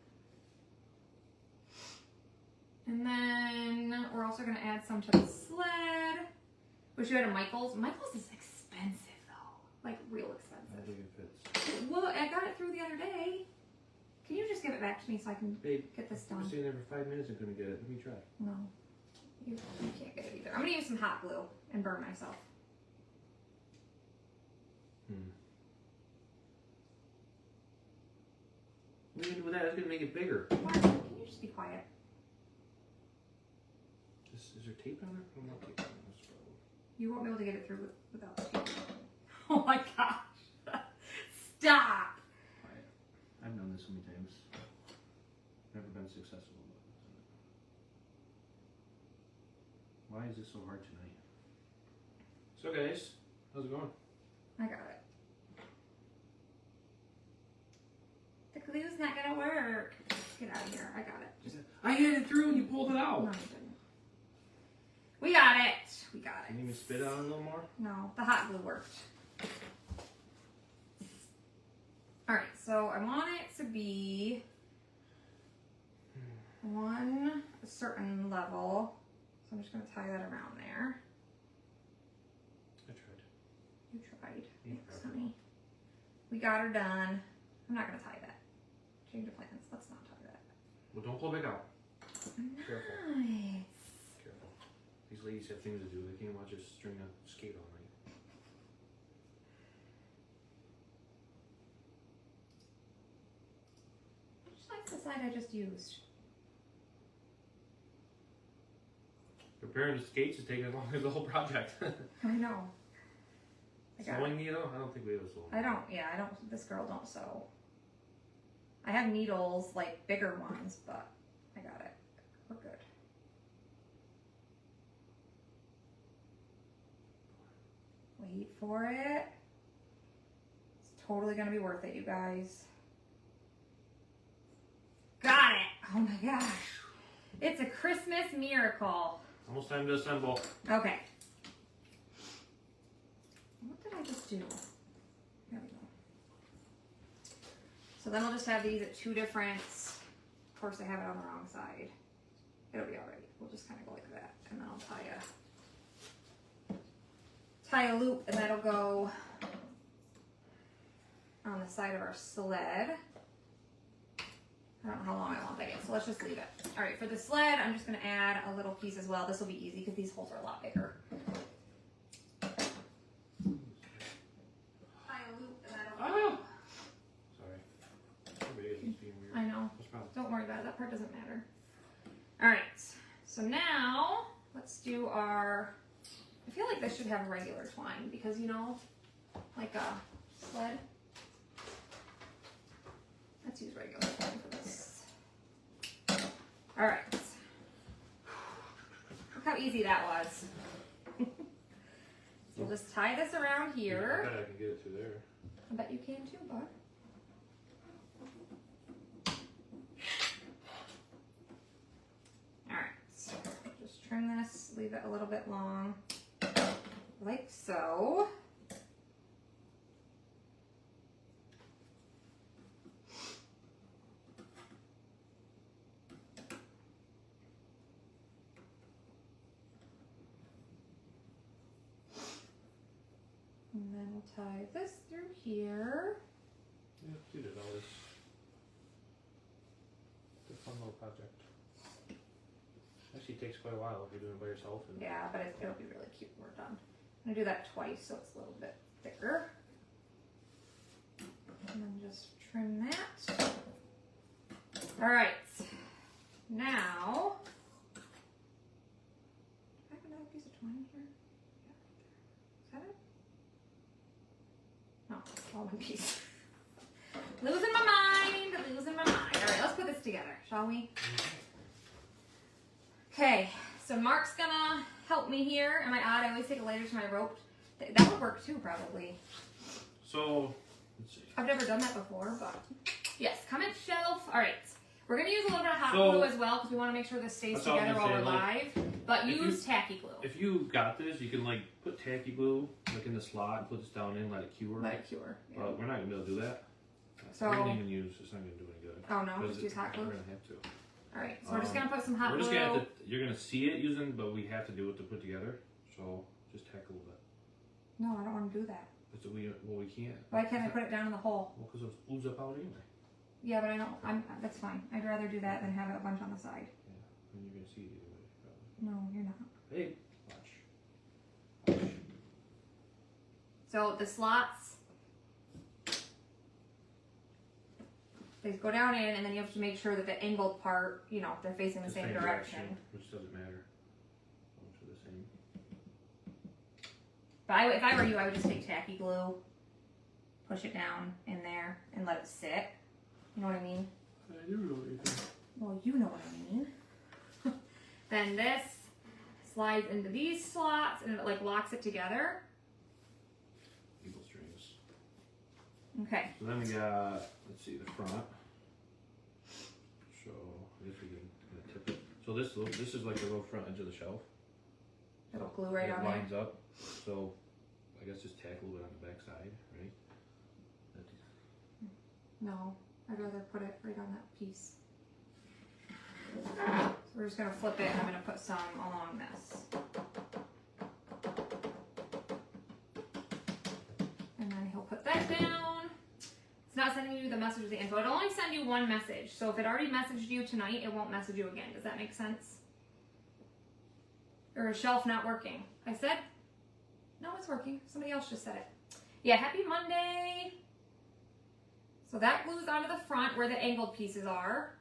And then we're also going to add some to the sled. Wish you had a Michaels. Michaels is expensive though. Like real expensive. I think it fits. Well, I got it through the other day. Can you just give it back to me so I can get this done? I was sitting there for 5 minutes and couldn't get it. Let me try. No. You can't get it either. I'm going to use some hot glue and burn myself. What are you going to do with that? That's going to make it bigger. Why? Can you just be quiet? Is there tape on it? I'm not tape on this probably. You won't be able to get it through without tape. Oh my gosh. Stop. Quiet. I've done this so many times. Never been successful. Why is this so hard tonight? So guys, how's it going? I got it. The glue's not gonna work. Get out of here. I got it. I had it through and you pulled it out. No, you didn't. We got it. We got it. Can you even spit out a little more? No, the hot glue worked. Alright, so I want it to be a certain level. So I'm just going to tie that around there. I tried. You tried. Thanks, honey. We got her done. I'm not going to tie that. Change of plans. Let's not tie that. Well, don't pull it back out. Nice. Careful. Careful. These ladies have things to do. They can't watch us string a skate all night. slide I just used? Preparing the skates is taking as long as the whole project. I know. Sewing needle? I don't think we have a sewing I don't, yeah, I don't, this girl don't sew. I have needles, like bigger ones, but I got it. We're good. Wait for it. It's totally gonna be worth it, you guys. Got it! Oh my gosh. It's a Christmas miracle. Almost time to assemble. Okay. What did I just do? There we go. So then I'll just have these at 2 different, of course I have it on the wrong side. It'll be alright. We'll just kind of go like that. And then I'll tie a loop and that'll go on the side of our sled. I don't know how long I want that yet, so let's just leave it. All right, for the sled, I'm just gonna add a little piece as well. This will be easy because these holes are a lot bigger. Tie a loop and that'll go. Sorry. Everybody is being weird. I know. What's wrong? Don't worry about it, that part doesn't matter. All right, so now let's do our, I feel like this should have regular twine because, you know, like a sled. Let's use regular twine for this. All right. Look how easy that was. So we'll just tie this around here. I bet I can get it through there. I bet you can too, bud. All right. So just trim this, leave it a little bit long, like so. And then we'll tie this through here. Yeah, you did all this. It's a fun little project. Actually, it takes quite a while if you're doing it by yourself. And Yeah, but it'll be really cute when we're done. I'm gonna do that twice so it's a little bit thicker. And then just trim that. All right, now, do I have another piece of twine here? Yeah, right there. Is that it? No, it's all one piece. Losing my mind, losing my mind. All right, let's put this together, shall we? Okay, so Mark's gonna help me here. Am I odd? I always take a lighter to my rope. That would work too, probably. So, let's see. I've never done that before, but yes, comment shelf. All right, we're gonna use a little bit of hot glue as well because we want to make sure this stays together while we're live. But use tacky glue. If you got this, you can like put tacky glue like in the slot and put this down in, let it cure. Let it cure. Yeah. But we're not gonna be able to do that. So we didn't even use. It's not gonna do any good. Oh no, just use hot glue. We're gonna have to. All right, so we're just gonna put some hot glue. We're just gonna have to. You're gonna see it using, but we have to do it to put together. So just tack a little bit. No, I don't want to do that. But we can't. Why can't I put it down in the hole? Well, because it'll ooze up out anyway. Yeah, but I don't. That's fine. I'd rather do that than have it a bunch on the side. Yeah, and you're gonna see it either way, probably. No, you're not. Hey, watch. Watch. So the slots, they go down in, and then you have to make sure that the angled part, you know, they're facing the same direction. Which doesn't matter. Both are the same. But if I were you, I would just take tacky glue, push it down in there, and let it sit. You know what I mean? I do know what you're doing. Well, you know what I mean. Then this slides into these slots, and it like locks it together. Eagle strings. Okay. So then we got, let's see, the front. So I guess we can tip it. So this is like the real front edge of the shelf. It'll glue right on it there. lines up. So I guess just tack a little bit on the back side, right? No, I'd rather put it right on that piece. So we're just gonna flip it, and I'm gonna put some along this. And then he'll put that down. It's not sending you the message with the info. It'll only send you one message. So if it already messaged you tonight, it won't message you again. Does that make sense? Or a shelf not working. I said, no, it's working. Somebody else just said it. Yeah, happy Monday. So that glues onto the front where the angled pieces are.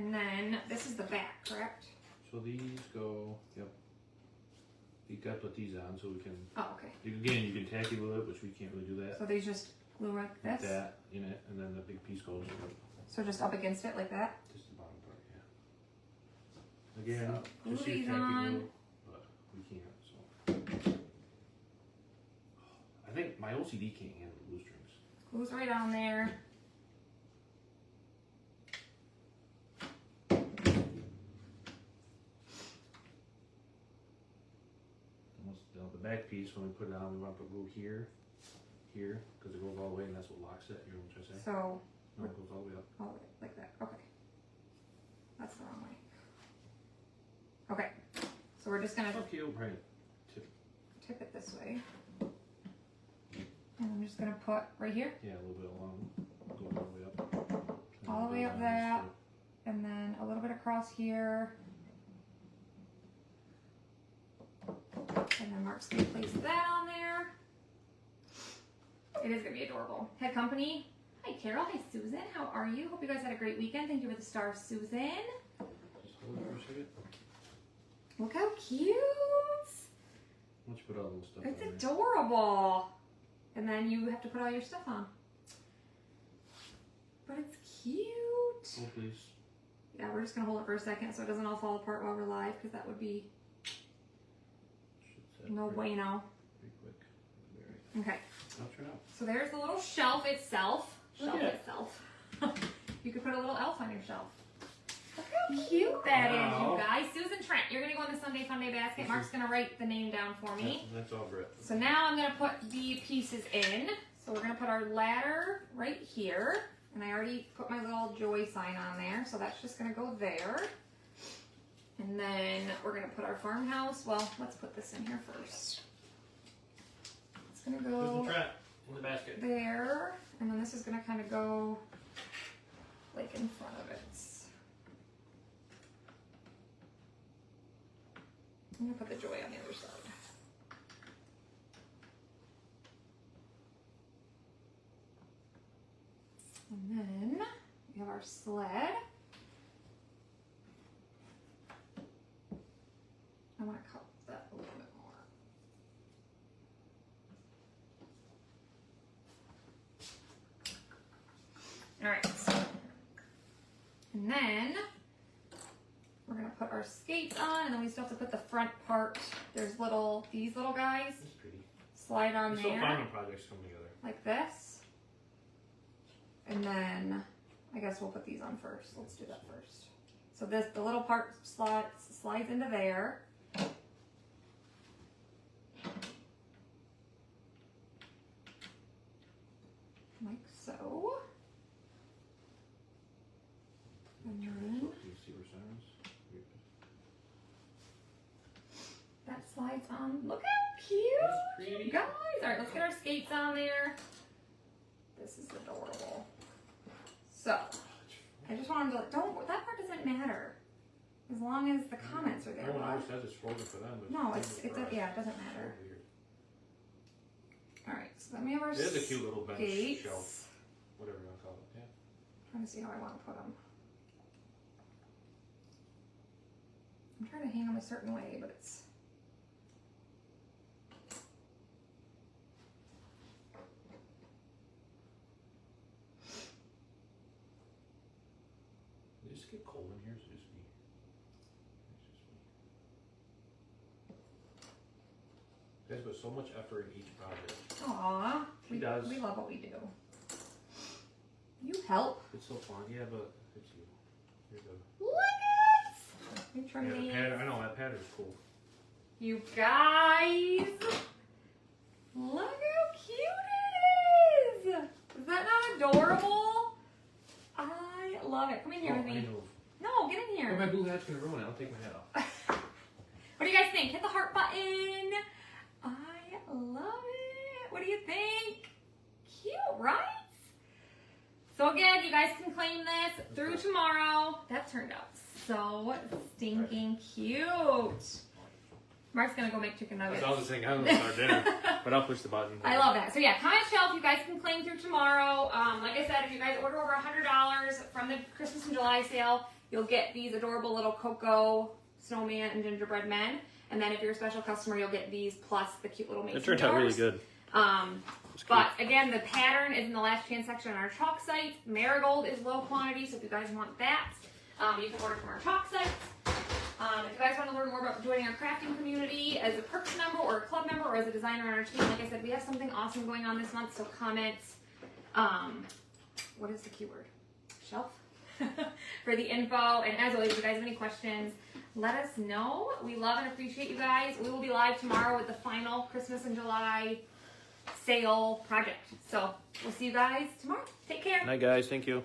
And then this is the back, correct? So these go, yep. You gotta put these on so we can. Oh, okay. Again, you can tacky glue it, which we can't really do that. So these just glue like this? Like that in it, and then the big piece goes. So just up against it like that? Just the bottom part, yeah. Again, So glue just use these tacky on. glue, but we can't. So I think my OCD can't handle glue strings. Glue's right on there. The back piece, when we put it on, we want to put glue here, because it goes all the way, and that's what locks it. You know what I'm trying to say? So, No, it goes all the way up. all the way, like that. Okay. That's the wrong way. Okay. So we're just gonna Fuck you, right? tip it this way. And I'm just gonna put right here, Yeah, a little bit along, go all the way up. all the way up that, and then a little bit across here. And then Mark's gonna place that on there. It is gonna be adorable. Head company. Hi Carol, hi Susan, how are you? Hope you guys had a great weekend. Thank you for the star, Susan. Just hold it for a second. Look how cute. Once you put all the little stuff It's on there. adorable. And then you have to put all your stuff on. But it's cute. Oh, please. Yeah, we're just gonna hold it for a second so it doesn't all fall apart while we're live, because that would be Should set no pretty- bueno. Pretty quick. Very. Okay, I'll try it out. so there's the little shelf itself. Look Shelf at it. itself. You could put a little elf on your shelf. Look how cute that is, Wow. you guys. Susan Trent, you're gonna go in the Sunday Fun Day basket. Mark's gonna write the name down for me. That's all Brit. So now I'm gonna put the pieces in. So we're gonna put our ladder right here. And I already put my little joy sign on there. So that's just gonna go there. And then we're gonna put our farmhouse. Well, let's put this in here first. It's gonna Susan go Trent in the basket. there. And then this is gonna kind of go like in front of it. I'm gonna put the joy on the other side. And then we have our sled. I want to cut that a little bit more. All right. And then we're gonna put our skates on, and then we still have to put the front part. There's these little guys. That's pretty. Slide on There's still there farming projects coming together. like this. And then I guess we'll put these on first. Let's do that first. So the little part slides into there. Like so. And then Can you see where sirens? that slides on. Look how cute! That's pretty. Guys! Alright, let's get our skates on there. This is adorable. So, I just want them to, that part doesn't matter. As long as the comments are there. No one always Bud. says it's frozen for them. But No, frozen for us. yeah, it doesn't matter. So weird. Alright, so then we have our It is a cute little bench skates. shelf. Whatever you want to call it. Yeah. Trying to see how I want to put them. I'm trying to hang them a certain way, but it's... Did it just get cold in here? Is it just me? It's just me. You guys put so much effort in each project. Aww. She does. We love what we do. You help. It's so fun. Yeah, but it's you. You're the... Look at it! Yeah, the pattern, I know, that pattern's cool. You guys! Look how cute it is! Is that not adorable? I love it. Come in here with I me. know. No, get in Oh, here. my blue hat's gonna ruin it. I'll take my hat off. What do you guys think? Hit the heart button. I love it. What do you think? Cute, right? So again, you guys can claim this through tomorrow. That turned out so stinking cute. Mark's gonna go make chicken nuggets. I was just saying, I don't know our dinner, but I'll push the button. I love that. So yeah, comment shelf you guys can claim through tomorrow. Like I said, if you guys order over $100 from the Christmas in July sale, you'll get these adorable little cocoa snowman and gingerbread men. And then if you're a special customer, you'll get these plus the cute little mason It turned out really jars. good. But again, the pattern is in the last chance section on our chalk site. Marigold is low quantity, so if you guys want that, you can order from our chalk site. If you guys want to learn more about joining our crafting community as a Perks member or a club member or as a designer on our team, like I said, we have something awesome going on this month, so comment, what is the keyword? Shelf? For the info. And as always, if you guys have any questions, let us know. We love and appreciate you guys. We will be live tomorrow with the final Christmas in July sale project. So we'll see you guys tomorrow. Take care. Night, guys. Thank you.